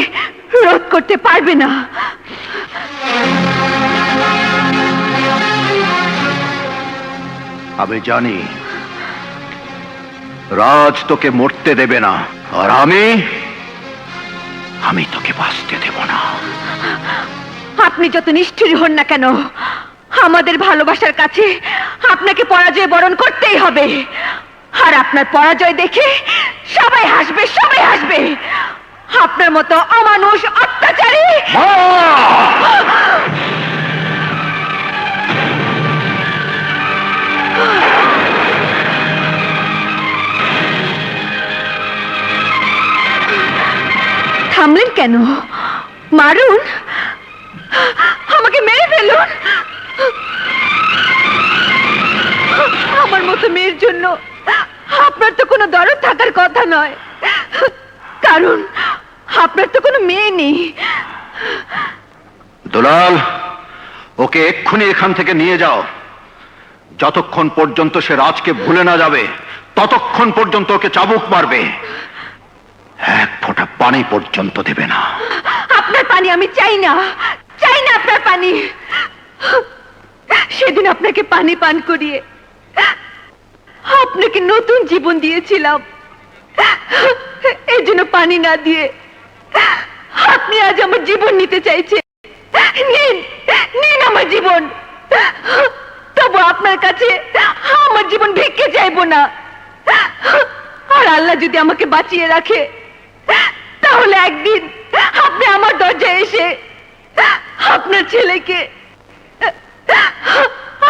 রোধ করতে পারবে না। আমি জানি রাজ তোকে মরতে দেবে না, আর আমি তোকে বাঁচতে দেব না। আপনি যত নিষ্ঠুর হন না কেন, আমাদের ভালোবাসার কাছে আপনাকে পরাজয় বরণ করতেই হবে। আর আপনার পরাজয় দেখে সবাই হাসবে, সবাই হাসবে। আপনার মতো অমানুষ, অত্যাচারী। থামলেন কেন? মারুন, আমাকে মেরে ফেলুন। আমার মতো মেয়ের জন্য আপনার তো কোনো দরদ থাকার কথা নয়, কারণ আপনার তো কোনো মেয়ে নেই। দুলাল, ওকে এক্ষুনি এখান থেকে নিয়ে যাও। যতক্ষণ পর্যন্ত সে রাজকে ভুলে না যাবে ততক্ষণ পর্যন্ত ওকে চাবুক মারবে, এক ফোঁটা পানি পর্যন্ত দেবে না। আপনার পানি আমি চাই না, চাই না আপনার পানি। সেদিন আপনাকে পানি পান করিয়ে আপনাকে নতুন জীবন দিয়েছিলাম, এই জন্য পানি না দিয়ে আপনি আজ আমার জীবন নিতে চাইছেন। নিন, নিন আমার জীবন। কাছে আমার জীবন ভিক্ষে চাইবো না। আর আল্লাহ যদি আমাকে বাঁচিয়ে রাখে, তাহলে একদিন আপনি আমার দরজায় এসে আপনার ছেলেকে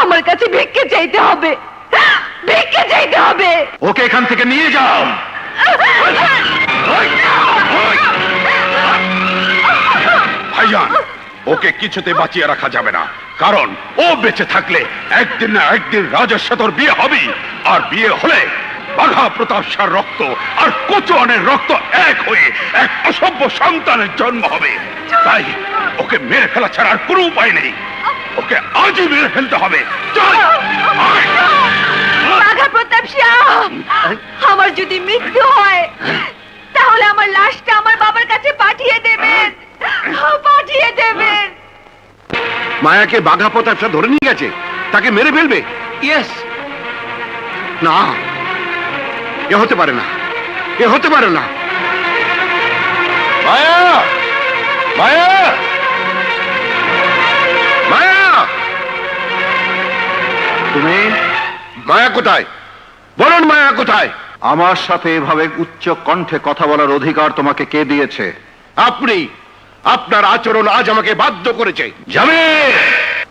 আমার কাছে ভিক্ষে চাইতে হবে, ভিক্ষে চাইতে হবে। ওকে এখান থেকে নিয়ে যাও। ভাইজান, ওকে কিছুতে বাঁচিয়ে রাখা যাবে না, কারণ ও বেঁচে থাকলে একদিন না একদিন রাজের সাথে ওর বিয়ে হবে, আর বিয়ে হলে বাঘা প্রতাপ শাহর রক্ত আর কচুয়ানের রক্ত এক হয়ে এক অসভ্য সন্তানের জন্ম হবে। তাই ওকে মেরে ফেলা ছাড়া আর কোনো উপায় নেই, ওকে আজই মেরে ফেলতে হবে। চল, আয়। বাঘা প্রতাপ শাহ, আমার যদি মৃত্যু হয় তাহলে আমার লাশটা আমার বাবার কাছে পাঠিয়ে দেবেন, পাঠিয়ে দেবেন। মায়াকে বাঘা প্রতাপ শাহ ধরে নিয়ে গেছে, তাকে মেরে ফেলবে? ইয়েস। না, এ হতে পারে না, এ হতে পারে না। মায়া, মায়া, মায়া, তুমি মায়া কোথায়? বলুন, মায়া কোথায়? আমার সাথে এভাবে উচ্চ কণ্ঠে কথা বলার অধিকার তোমাকে কে দিয়েছে? আপনি, আপনার আচরণ আজ আমাকে বাধ্য করেছে। যাবে,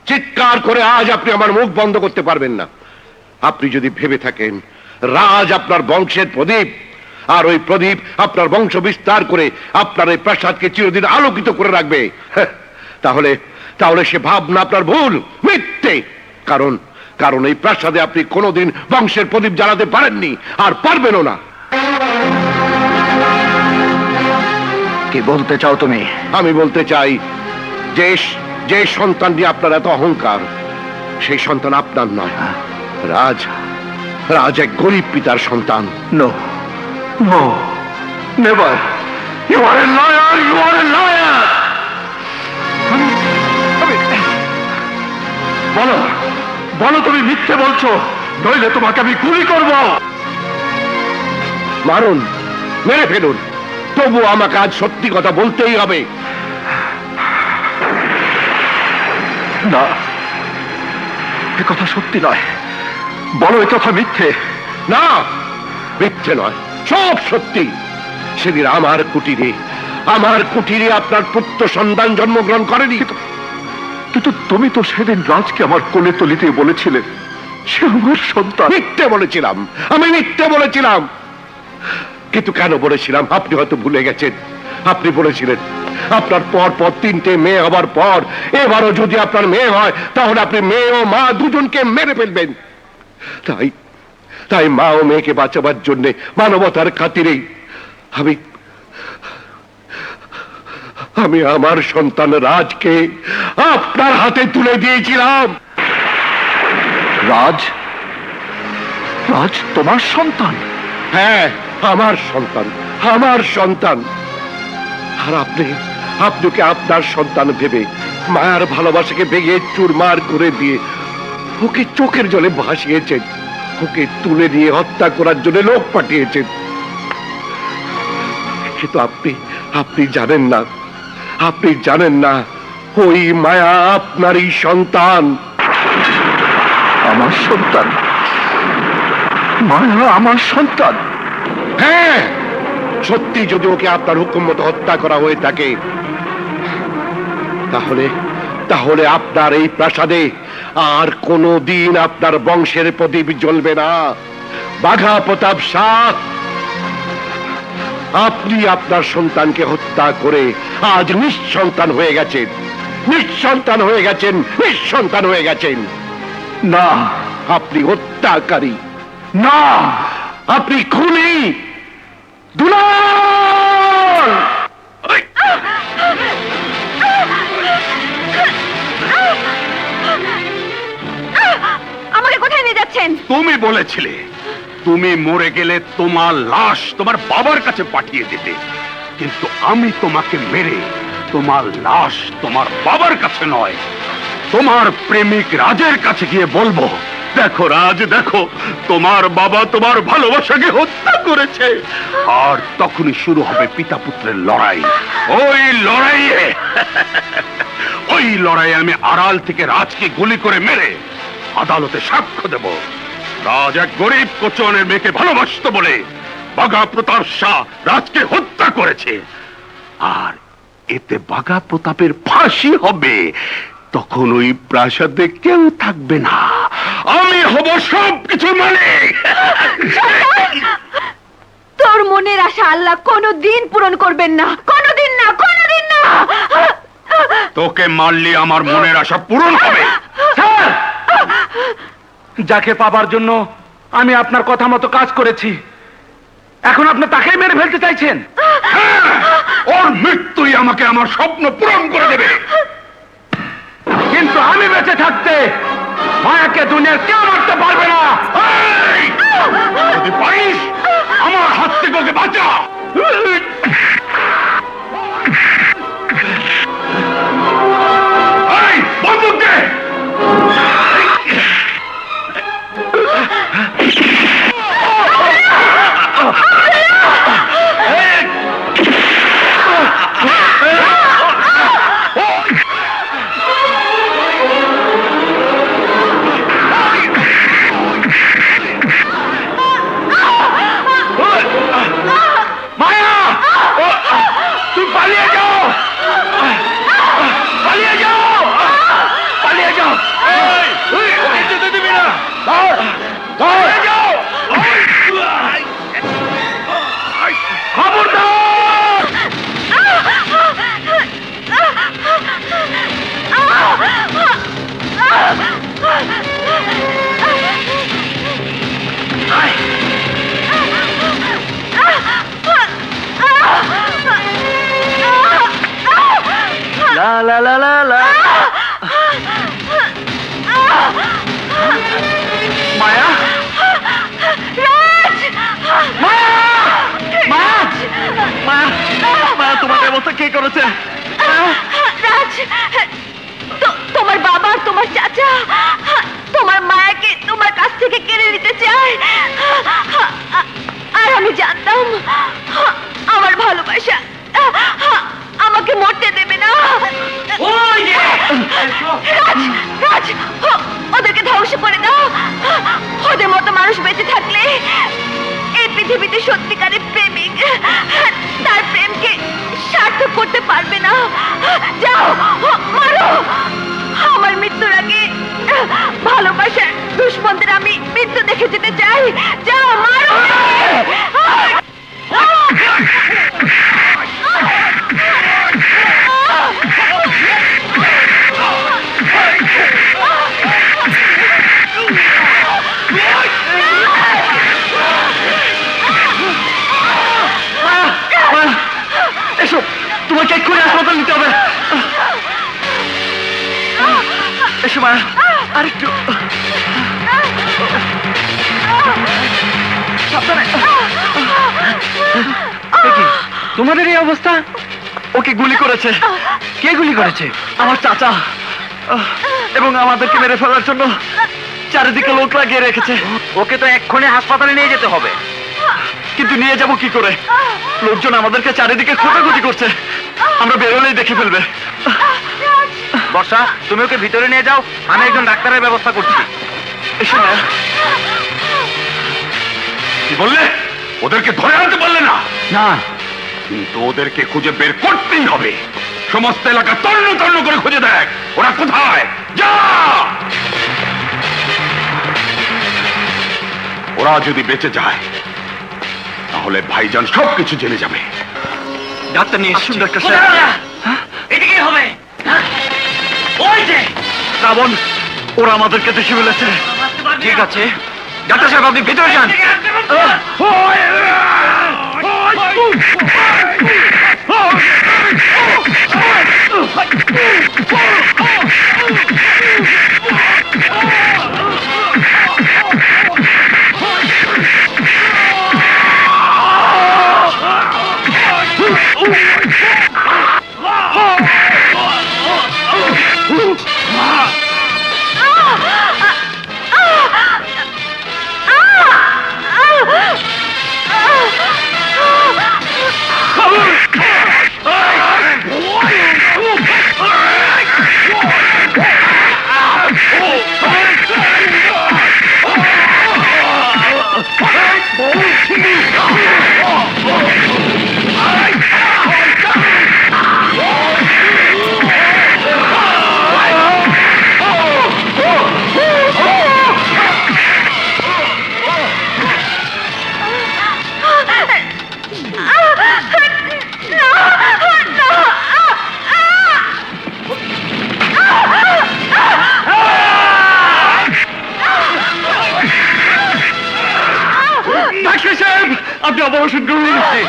চিৎকার করে আজ আপনি আমার মুখ বন্ধ করতে পারবেন না। আপনি যদি ভেবে থাকেন রাজ আপনার বংশের প্রদীপ, আর ওই প্রদীপ আপনার বংশ বিস্তার করে আপনার এই প্রাসাদকে চিরদিন আলোকিত করে রাখবে, তাহলে তাহলে সে ভাবনা আপনার ভুল, মিথ্যে। কারণ কারণ এই প্রাসাদে আপনি কোনোদিন বংশের প্রদীপ জ্বালাতে পারেননি, আর পারবেনও না। কি বলতে চাও তুমি? আমি বলতে চাই যে যে সন্তান নিয়ে আপনার এত অহংকার, সেই সন্তান আপনার নয়। রাজ রাজ এক গরিব পিতার সন্তান। No, no, never. You are a liar, you are a liar. বলো, বলো তুমি মিথ্যে বলছো, নইলে তোমাকে আমি গুলি করব। মারুন, মেরে ফেলুন, তবু আমাকে আজ সত্যি কথা বলতেই হবে। না, এ কথা সত্যি নয়। বলো এ কথা মিথ্যে। না, মিথ্যে নয়, সব সত্যি। সেদিন আমার কুটিরে আপনার পুত্র সন্তান জন্মগ্রহণ করেনি। কিন্তু তুমি তো সেদিন রাজকে আমার কোলে তুলিতে বলেছিলে সে আমার সন্তান। মিথ্যে বলেছিলাম, আমি মিথ্যে বলেছিলাম। কিন্তু কেন বলেছিলাম আপনি হয়তো ভুলে গেছেন। আপনি বলেছিলেন আপনার পর পর 3টে মেয়ে হবার পর এবারও যদি আপনার মেয়ে হয় তাহলে আপনি মেয়ে ও মা দুজনকে মেরে ফেলবেন। তাই তাই মা ও মেয়েকে বাঁচাবার জন্য মানবতার খাতিরেই আমি আমার সন্তান রাজকে আপনার হাতে তুলে দিয়েছিলাম। রাজ, রাজ তোমার সন্তান? হ্যাঁ, আমার সন্তান, আমার সন্তান। আর আপনি ওকে আপনার সন্তান ভেবে মায়ার ভালোবাসাকে ভেঙে চুরমার করে দিয়ে ওকে চোখের জলে ভাসিয়েছেন, ওকে তুলে নিয়ে হত্যা করার জন্য লোক পাঠিয়েছেন। কিন্তু আপনি জানেন না ওই মায়া আপনারই সন্তান। আমার সন্তান? মায়া আমার সন্তান? হ্যাঁ, সত্যি যদি ওকে আপনার হুকুম মতো হত্যা করা হয়ে থাকে তাহলে আপনার এই প্রাসাদে আর কোনদিন আপনার বংশের প্রদীপ জ্বলবে না। বাঘা প্রতাপ শাহ, আপনি আপনার সন্তানকে হত্যা করে আজ নিঃসন্তান হয়ে গেছেন, নিঃসন্তান হয়ে গেছেন, নিঃসন্তান হয়ে গেছেন। না, আপনি হত্যাকারী, না, আপনি খুনি, দুলাল! আমাকে কোথায় নিয়ে যাচ্ছেন? তুমি বলেছিলে তুমি মরে গেলে তোমার লাশ তোমার বাবার কাছে পাঠিয়ে দিতে, কিন্তু আমি তোমাকে মেরে তোমার লাশ তোমার বাবার কাছে নয়, তোমার প্রেমিক রাজের কাছে গিয়ে বলবো, দেখো রাজ, দেখো তোমার বাবা তোমার ভালোবাসাকে হত্যা করেছে। আর তখনই শুরু হবে পিতা পুত্রের লড়াই। ওই লড়াইয়ে আমি আড়াল থেকে রাজকে গুলি করে মেরে আদালতে সাক্ষ্য দেব রাজ এক গরিব কোচনের মেয়েকে ভালোবাসতো বলে বাঘা প্রতাপ শাহ রাজকে হত্যা করেছে, আর এতে বাঘা প্রতাপের ফাঁসি হবে। তখন ওই প্রাসাদে কেউ থাকবে না, আমি হব সবকিছু মালিক। তোর মনের আশা আল্লাহ কোনোদিন পূরণ করবেন না, কোনোদিন না, কোনোদিন না। তোকে মারলে আমার মনের আশা পূরণ হবে। স্যার, যাকে পাবার জন্য আমি আপনার কথা মতো কাজ করেছি, এখন আপনি তাকেই মেরে ফেলতে চাইছেন? হ্যাঁ, ওর মৃত্যুই আমাকে আমার স্বপ্ন পূরণ করে দেবে। কিন্তু আমি বেঁচে থাকতে মায়াকে দুনিয়ার কেউ মারতে পারবে না। এই, যদি পারিস আমার হাত থেকে ওকে বাঁচা। এই, বন্দুক দে। মায়া, তুই পালিয়ে যাও, পালিয়ে যাও, পালিয়ে যাও। ওকে যেতে দিবি না। পালিয়ে যাও। খবরদার! লা লা লা লা লা। মায়া, মায়া, মায়া, মায়া, মায়া, তোমার ব্যবস্থা কে করেছে? রাজ, তোমার বাবা আর তোমার চাচা তোমার মায়াকে তোমার কাছ থেকে কেড়ে নিতে চায়। আর আমি জানতাম আমার ভালোবাসা আমাকে মরতে দেবে না। রাজ, রাজ, ওদেরকে ধ্বংস করে দাও। ওদের মতো মানুষ বেঁচে থাকলে এই পৃথিবীতে সত্যিকারের প্রেমিক তার প্রেমকে সার্থক করতে পারবে না। যাও, মারো। আমার মৃত্যুর আগে ভালোবাসার দুশ্মনদের আমি মৃত্যু দেখে যেতে চাই। যাও, মারো। এসো, তোমাকে এক্ষুনি হাসপাতাল নিতে হবে। এসো মায়া, আরেকটু সাবধানে। তোমাদের এই অবস্থা? ওকে গুলি করেছে। কে গুলি করেছে? আমার চাচা। এবং আমাদেরকে মেরে ফেলার জন্য চারিদিকে লোক লাগিয়ে রেখেছে। ওকে তো এক্ষুনি হাসপাতালে নিয়ে যেতে হবে। কিন্তু নিয়ে যাব কি করে? লোকজন আমাদেরকে চারিদিকে খোঁজাখুঁজি করছে, আমরা বেরোলেই দেখে ফেলবে। বর্ষা, তুমি ওকে ভিতরে নিয়ে যাও, আমি একজন ডাক্তারের ব্যবস্থা করছি। এসো না। কি বললে? ওদেরকে ধরে আনতে পারলে না? না, কিন্তু ওদেরকে খুঁজে বের করতেই হবে। সমস্ত এলাকা তন্ন তন্ন করে খুঁজে দেখ ওরা কোথায়। যা! ওরা যদি বেঁচে যায় তাহলে ভাইজান সবকিছু জেনে যাবে। ডাক্তার নিয়ে এসেছি। ডাক্তার কোথায় সাহেব, ওরা? এদিকে হবে। ওই যে শ্রাবণ, ওরা আমাদেরকে দেখে ফেলেছে। ঠিক আছে ডাক্তার সাহেব, আপনি ভিতরে যান। আমাকে অপারেশন করে দিচ্ছে।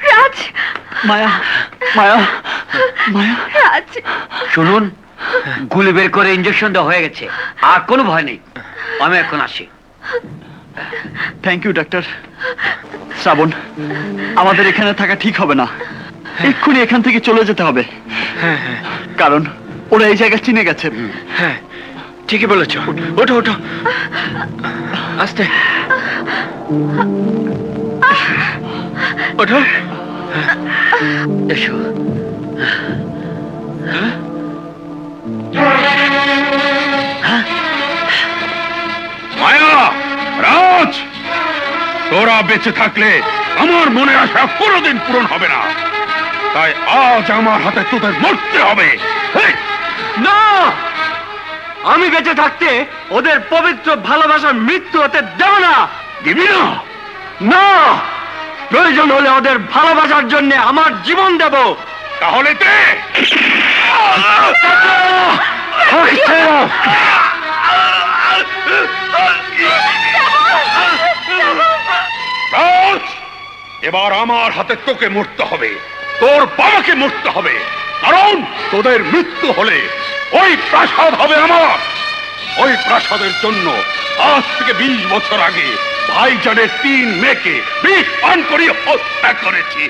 রাজ, মায়া, মায়া, মায়া। রাজ, শুনুন, গুলি বের করে ইঞ্জেকশন দেওয়া হয়ে গেছে, আর কোনো ভয় নেই। আমি এখন আসি। Thank you doctor. শ্রাবণ, আমাদের এখানে থাকা ঠিক হবে না, এক্ষুনি এখান থেকে চলে যেতে হবে। কারণ ওরা এই জায়গা চিনে গেছে। হ্যাঁ, ঠিকই বলেছ। ওঠো ওঠো, আস্তে ওঠো। এসো। মায়া, রাজ, তোরা বেঁচে থাকলে আমার মনের আশা কোনোদিন পূরণ হবে না। তাই আজ আমার হাতে তোদের মরতে হবে। এই, না, আমি বেঁচে থাকতে ওদের পবিত্র ভালোবাসার মৃত্যু হতে দেব না। দিবি না? না, প্রয়োজন হলে ওদের ভালোবাসার জন্য আমার জীবন দেব। তাহলে দে। রাজ, এবার আমার হাতে তোকে মরতে হবে, তোর বাবাকে মরতে হবে। কারণ তোদের মৃত্যু হলে ওই প্রাসাদ হবে আমার। ওই প্রাসাদের জন্য আজ থেকে 20 বছর আগে ভাইজানের 3 মেয়েকে বিষ পান করিয়ে হত্যা করেছি।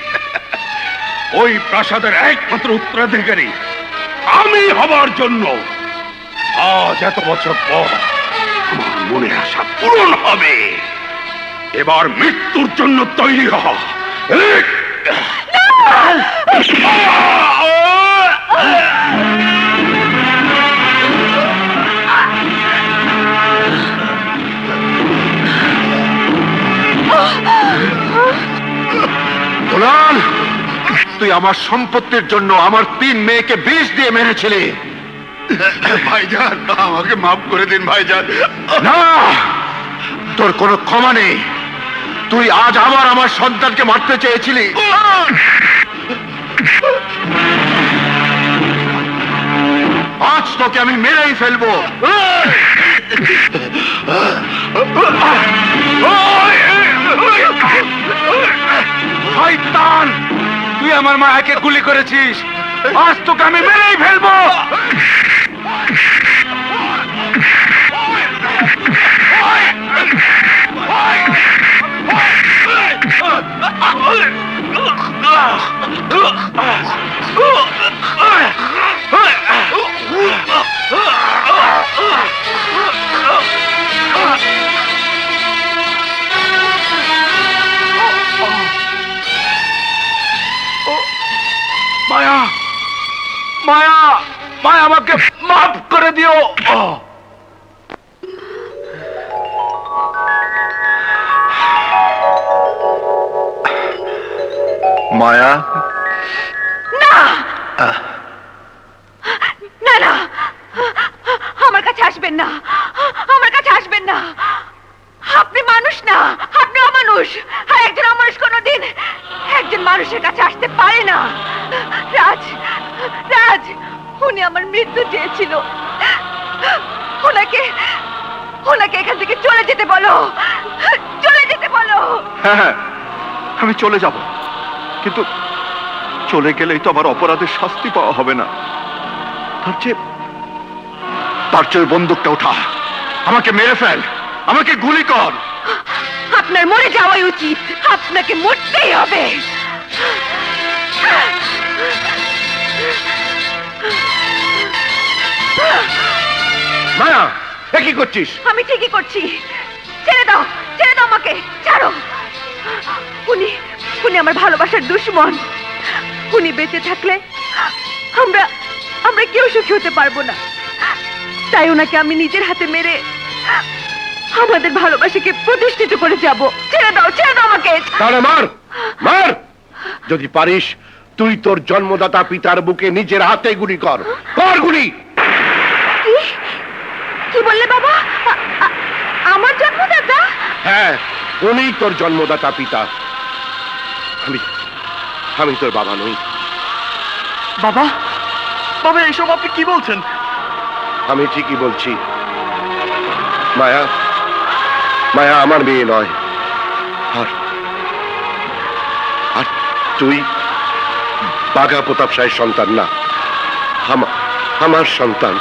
ওই প্রাসাদের একমাত্র উত্তরাধিকারী আমি হবার জন্য আজ এত বছর পর আমার মনের আশা পূরণ হবে। এবার মৃত্যুর জন্য তৈরি হ। দুলাল, তুই আমার সম্পত্তির জন্য আমার 3 মেয়েকে বিষ দিয়ে মেরেছিলি। ভাইজান, আমাকে মাফ করে দিন ভাইজান। না, তোর কোনো ক্ষমা নেই। তুই আজ আবার আমার সন্তানকে মারতে চেয়েছিলি। আজ তোকে আমি মেরেই ফেলবো। শয়তান, তুই আমার মায়াকে গুলি করেছিস, আজ তোকে আমি মেরেই ফেলবো। মায়া, মায়া, মায়া, আমাকে মাফ করে দিও। মায়া, না, না, না, আমার কাছে আসবেন না, আমার কাছে আসবেন না। আপনি মানুষ না, আপনি অমানুষ। আর একজন অমানুষ কোনোদিন একজন মানুষের কাছে আসতে পারে না। রাজ, রাজ, উনি আমার মৃত্যু চেয়েছিল। ওনাকে, ওনাকে এখান থেকে চলে যেতে বলো, চলে যেতে বলো। হ্যাঁ হ্যাঁ, আমি চলে যাব, কিন্তু চলে গেলেই তো আমার অপরাধের শাস্তি পাওয়া হবে না। তার চেয়ে ওই বন্দুকটা ওঠা, আমাকে মেরে ফেল, আমাকে গুলি কর। আপনার মরে যাওয়াই উচিত, আপনাকে মরতেই হবে। মায়া, এ কি করছিস? আমি ঠিকই করছি। ছেড়ে দাও, ছেড়ে দাও আমাকে, ছাড়ো। উনি উনি আমার ভালোবাসার দুশমন। উনি বেঁচে থাকলে আমরা আমরা কেউ সুখী হতে পারবো না। তাই ওনাকে আমি নিজের হাতে মেরে আমাদের ভালোবাসাকে প্রতিষ্ঠিত করে যাব। ছেড়ে দাও, ছেড়ে দাও আমাকে। তাহলে মার, মার। যদি পারিস তুই তোর জন্মদাতা পিতার বুকে নিজের হাতে গুলি কর, কর গুলি। কি বললে বাবা? আমার জন্মদাতা? হ্যাঁ, উনি তোর জন্মদাতা পিতা। আমি তোর বাবা নই। বাবা, বাবা এসব আপনি কি বলছেন? আমি ঠিকই বলছি। মায়া, মায়া আমার মেয়ে নয়। আর আর তুই বাঘা প্রতাপ সাহের সন্তান না, আমার সন্তান।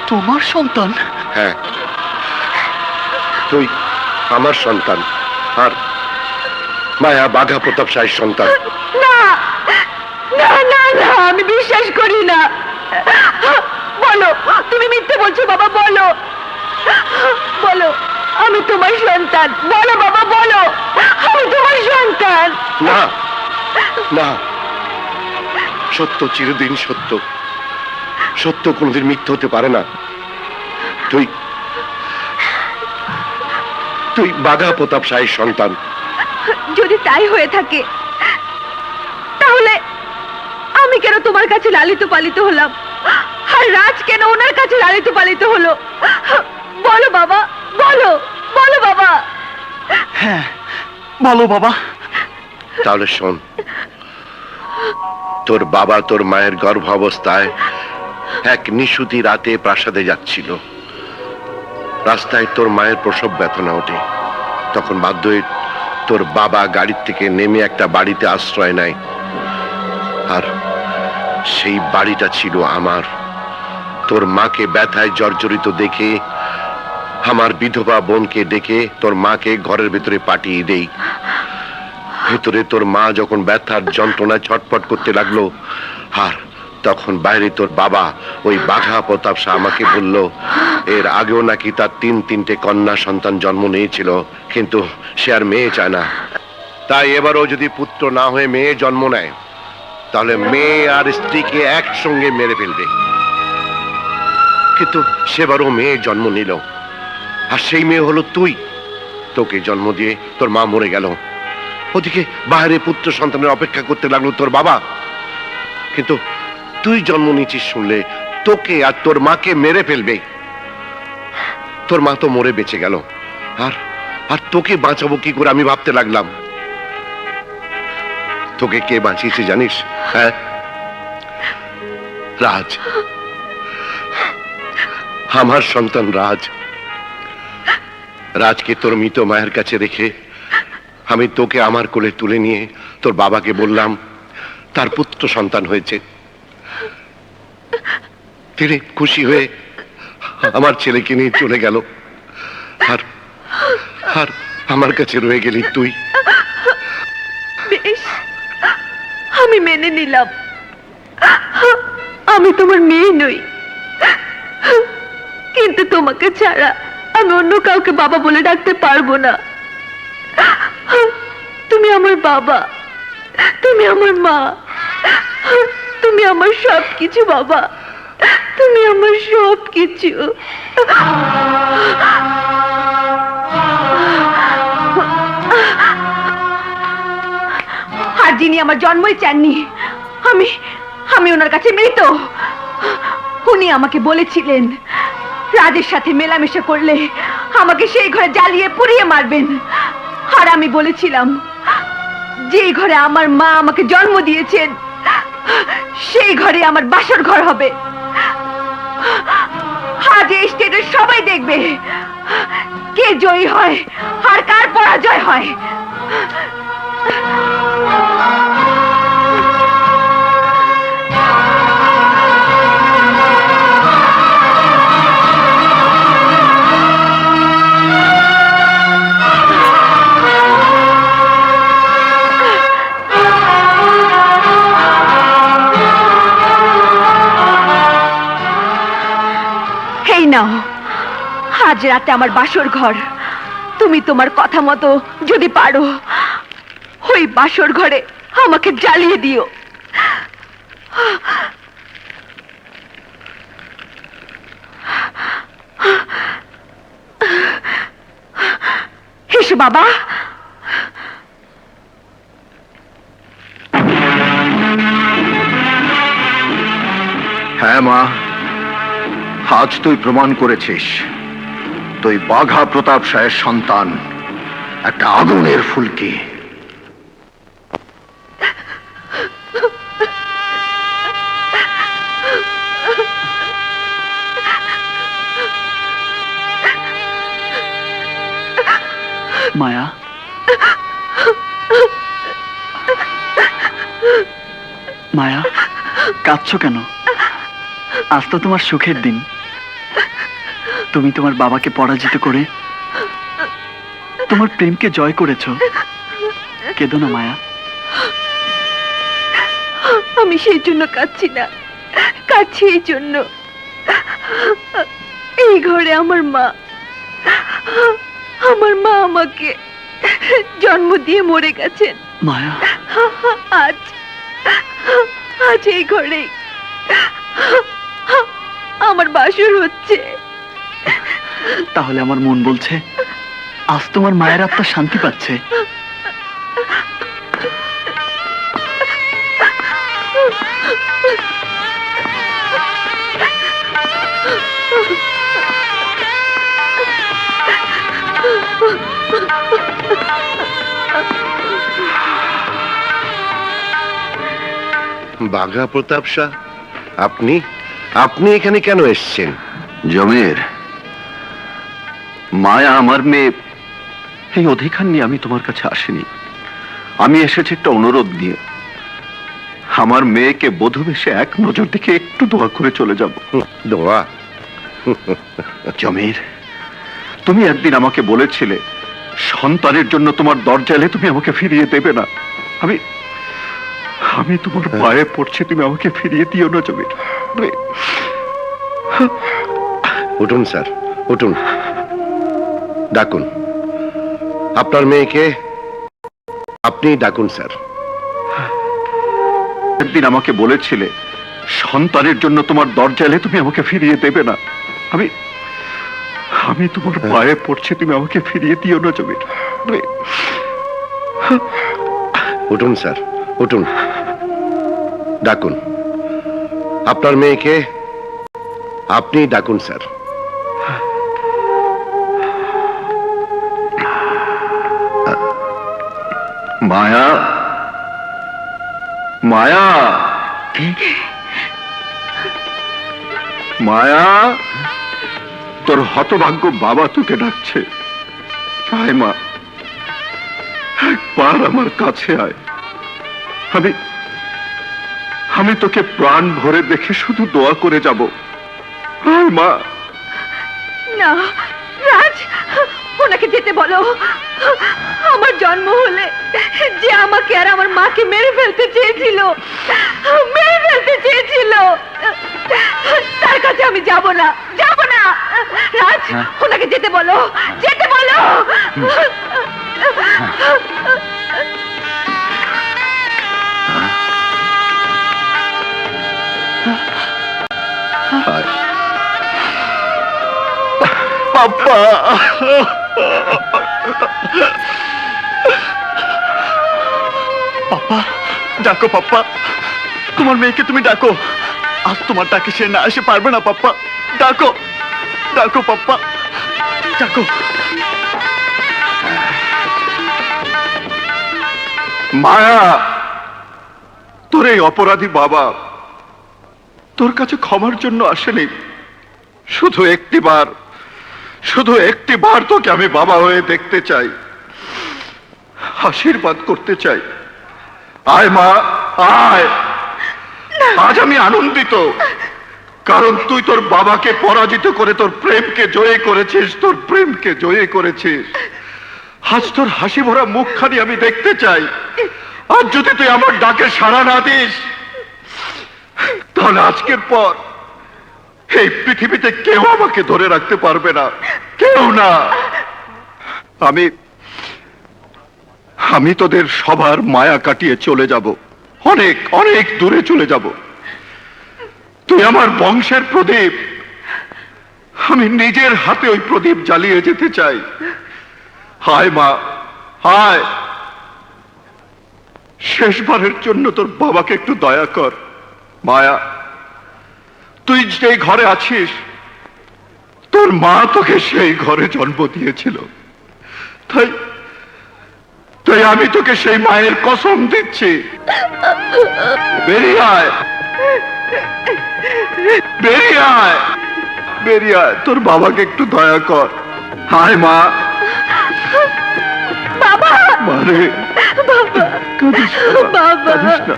তোমার সন্তান? হ্যাঁ, তুই আমার সন্তান, আর মায়া বাঘা প্রতাপ সাহের সন্তান। না না না না, আমি বিশ্বাস করি না। বলো, তুমি মিথ্যে বলছো বাবা, বলো বলো আমি তোমার সন্তান। বলো বাবা, বলো আমি তোমার সন্তান। না না, সত্য চিরদিন সত্য, সত্য কোনদিন মিথ্যে হতে পারে না। তুই তুই বাঘা প্রতাপ সাহের সন্তান। যদি তাই হয়ে থাকে তাহলে আমি কেন তোমার কাছে লালিত পালিত হলাম, আর রাজ কেন ওনার কাছে লালিত পালিত হলো? বলো বাবা, বলো, বলো বাবা। হ্যাঁ, বলো বাবা। তাহলে শোন, তোর বাবা তোর মায়ের গর্ভাবস্থায় এক নিশুতি রাতে প্রাসাদে যাচ্ছিল। রাস্তায় তোর মায়ের প্রসব ব্যথনা ওঠে। তখন বাধ্য হয়ে তোর বাবা গাড়ির থেকে নেমে একটা বাড়িতে আশ্রয় নেয়, আর সেই বাড়িটা ছিল আমার। তোর মাকে ব্যথায় জর্জরিত দেখে আমার বিধবা বোনকে ডেকে তোর মাকে ঘরের ভেতরে পাঠিয়ে দেই। ভেতরে তোর মা যখন ব্যথার যন্ত্রণায় ছটফট করতে লাগলো, আর তখন বাইরে তোর বাবা ওই বাঘা প্রতাপ শাহ আমাকে বলল এর আগেও নাকি তার তিনটে কন্যা সন্তান জন্ম নিয়েছিল, কিন্তু সে আর মেয়ে চায় না। তাই এবারও যদি পুত্র না হয়ে মেয়ে জন্ম নেয় তাহলে মেয়ে আর স্ত্রীকে একসঙ্গে মেরে ফেলবে। কিন্তু সেবারও মেয়ে জন্ম নিল, আর সেই মেয়ে হলো তুই। তোকে জন্ম দিয়ে তোর মা মরে গেল। ওদিকে বাইরে পুত্র সন্তানের অপেক্ষা করতে লাগলো তোর বাবা। কিন্তু তুই জন্ম নিয়েছিস শুনলে তোকে আর তোর মাকে মেরে ফেলবে। তোর মা তো মরে বেঁচে গেল, আর আর তোকে বাঁচাবো কি করে আমি ভাবতে লাগলাম। তোকে কে বাঁচিয়েছে জানিস? হ্যাঁ, রাজ, আমার সন্তান রাজ। রাজকে তোর মৃত মায়ের কাছে রেখে আমি তোকে আমার কোলে তুলে নিয়ে তোর বাবাকে বললাম তার পুত্র সন্তান হয়েছে। তিনি খুশি হয়ে আমার ছেলেকে নিয়ে চলে গেল, আর আর আমার কাছে রয়ে গেলি তুই। বেশ, আমি মেনে নিলাম আমি তোমার মেয়ে নই, কিন্তু তোমাকে ছাড়া আমি অন্য কাউকে বাবা বলে ডাকতে পারবো না। তুমি আমার বাবা, তুমি আমার মা, তুমি আমার সবকিছু বাবা, তুমি আমার সবকিছু। আর যিনি আমার জন্মই চাননি, আমি আমি ওনার কাছে মৃত। উনি আমাকে বলেছিলেন রাজের সাথে মেলামেশা করলে আমাকে সেই ঘরে জ্বালিয়ে পুড়িয়ে মারবেন। আর আমি বলেছিলাম যে ঘরে আমার মা আমাকে জন্ম দিয়েছেন সেই ঘরে আমার বাসর ঘর হবে। আজ এই স্টেটের সবাই দেখবে কে জয়ী হয় আর কার পরাজয় হয়? এই নাও, আজ রাতে আমার বাসর ঘর। তুমি তোমার কথা মতো যদি পারো ওই বাসর ঘরে আমাকে জ্বালিয়ে দিও। এসো বাবা। হ্যাঁ মা, আজ তুই প্রমাণ করেছিস তুই বাঘা প্রতাপ শাহের সন্তান, একটা আগুনের ফুলকি। মায়া, মায়া, কাঁদছো কেন? আজ তো তোমার সুখের দিন। তুমি তোমার বাবাকে পরাজিত করে তোমার প্রেমকে জয় করেছো। কেঁদো না মায়া। আমি সেই জন্য কাঁদছি না, কাঁদছি এই জন্য এই ঘরে আমার মা আমাকে জন্ম দিয়ে মরে গেছেন। মায়া, আজ আজ এই ঘরেই আমার বাসর হচ্ছে। তাহলে আমার মন বলছে আজ তোমার মায়ের আত্মা শান্তি পাচ্ছে। বাঘা প্রতাপ শাহ, আপনি আপনি এখানে কেন এসেছেন? জমির, মায়া আমার মেয়ে, এই অধিকার নিয়ে আমি তোমার কাছে আসিনি। আমি এসেছি একটা অনুরোধ নিয়ে। আমার মেয়েকে বধূ বেশে এক নজর দেখে একটু দোয়া করে চলে যাব। দোয়া? জমির, তুমি একদিন আমাকে বলেছিলে সন্তানের জন্য তোমার দরজা এলে তুমি আমাকে ফিরিয়ে দেবে না। আমি আমি তোমার পায়ে পড়ছি, তুমি আমাকে ফিরিয়ে দিও না জমির। উঠুন স্যার, উঠুন, ডাকুন আপনার মেয়েকে, আপনি ডাকুন স্যার। একদিন আমাকে বলেছিলে সন্তানের জন্য তোমার দরজা এলে তুমি আমাকে ফিরিয়ে দেবে না। আমি আমি তোমার পায়ে পড়ছি, তুমি আমাকে ফিরিয়ে দিও না জমির। উঠুন স্যার, উঠুন, ডাকুন আপনার মেয়েকে, আপনি ডাকুন স্যার। মায়া, মায়া, মায়া, তোর হতভাগ্য বাবা তোকে ডাকছে। আয় মা, একবার আমার কাছে আয়। আমি তোকে প্রাণ ভরে দেখে শুধু দোয়া করে যাব। আয় মা। না রাজ, ওনাকে যেতে বলো। আমার জন্ম হলে যে আমাকে আর আমার মাকে মেরে ফেলতে চেয়েছিল, তার কাছে আমি যাব না, যাব না। রাজ, ওনাকে যেতে বলো, যেতে বলো। পাপ্পা, পাপ্পা, ডাকো পাপ্পা, তোমার মেয়েকে তুমি ডাকো। আজ তোমার ডাকে সে না এসে পারবে না পাপ্পা। ডাকো, ডাকো পাপ্পা, ডাকো। মায়া, তোর এই অপরাধী বাবা তোর কাছে ক্ষমার জন্য আসেনি, শুধু একটিবার শুধু একটি বার তোকে আমি বাবা হয়ে দেখতে চাই, আশীর্বাদ করতে চাই। আয় মা, আয়। আজ আমি আনন্দিত, কারণ তুই তোর বাবাকে পরাজিত করে তোর প্রেমকে জয়ী করেছিস, তোর প্রেমকে জয়ী করেছিস। আজ তোর হাসি ভরা মুখখানি আমি দেখতে চাই। আর যদি তুই আমার ডাকে সাড়া না দিস, তাহলে আজকের পর এই পৃথিবীতে কেউ আমাকে ধরে রাখতে পারবে না, কেউ না। আমি তোদের সবার মায়া কাটিয়ে চলে যাব, অনেক অনেক দূরে চলে যাব। তুই আমার বংশের প্রদীপ, আমি নিজের হাতে ওই প্রদীপ জ্বালিয়ে যেতে চাই। হায় মা, হায়। শেষবারের জন্য তোর বাবাকে একটু দয়া কর। মায়া, তুই যে ঘরে আছিস, তোর মা তোকে সেই ঘরে জন্ম দিয়েছিল। তাই আমি তোকে সেই মায়ের কসম দিচ্ছি, বেরিয়ে আয়, বেরিয়ে আয়, বেরিয়ে আয়। তোর বাবাকে একটু দয়া কর। হায় মা। বাবা, মারে, কাঁদিস না, কাঁদিস না।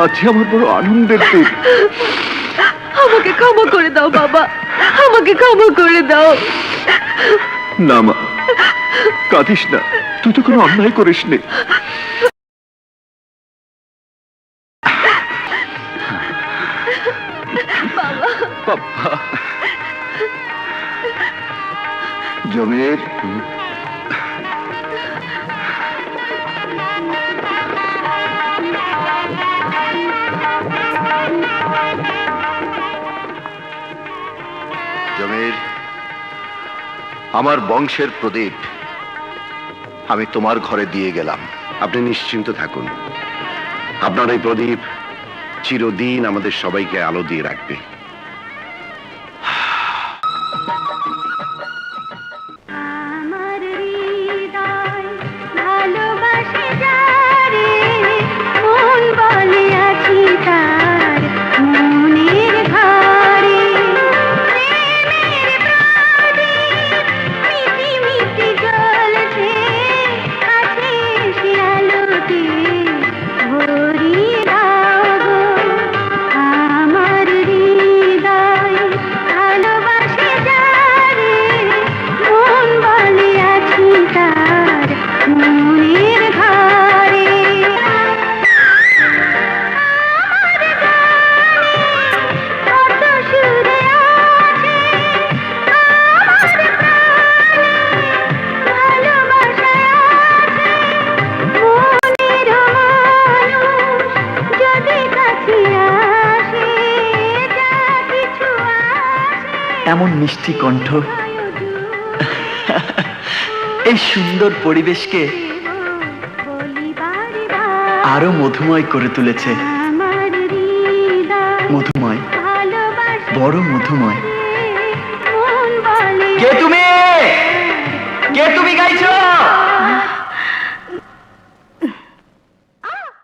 আজকে আমার বড় আনন্দের দিন। আমাকে ক্ষমা করে দাও বাবা, আমাকে ক্ষমা করে দাও। না মা, কাঁদিস না, তুই তো কোনো অন্যায় করিস নি। জমির, জমির, আমার বংশের প্রদীপ আমি তোমার ঘরে দিয়ে গেলাম। আপনি নিশ্চিন্ত থাকুন, আপনার এই প্রদীপ চিরদিন আমাদের সবাইকে আলো দিয়ে রাখবে। আমার হৃদয় ভালোবাসে যারে, মন বলে আছি তার মনের ঘরে। প্রেমের প্রদীপ মিটি মিটি জ্বলছে, কাছে এসে আলোতে ভরিয়ে দাও গো। আমার হৃদয় ভালোবাসে যারে, মন বলে আছি তার মনের ঘরে। আমার গানে কত সুরে আছে, আমার প্রাণে ভালোবাসা আছে। মনের মানুষ যদি কাছে আসে, যা কিছু আসে এমন মিষ্টি কণ্ঠ, এই সুন্দর পরিবেশকে আরো মধুময় করে তুলেছে। আমার হৃদয় মধুময়, ভালোবাসে বড় মধুময়। মন বলে কে তুমি?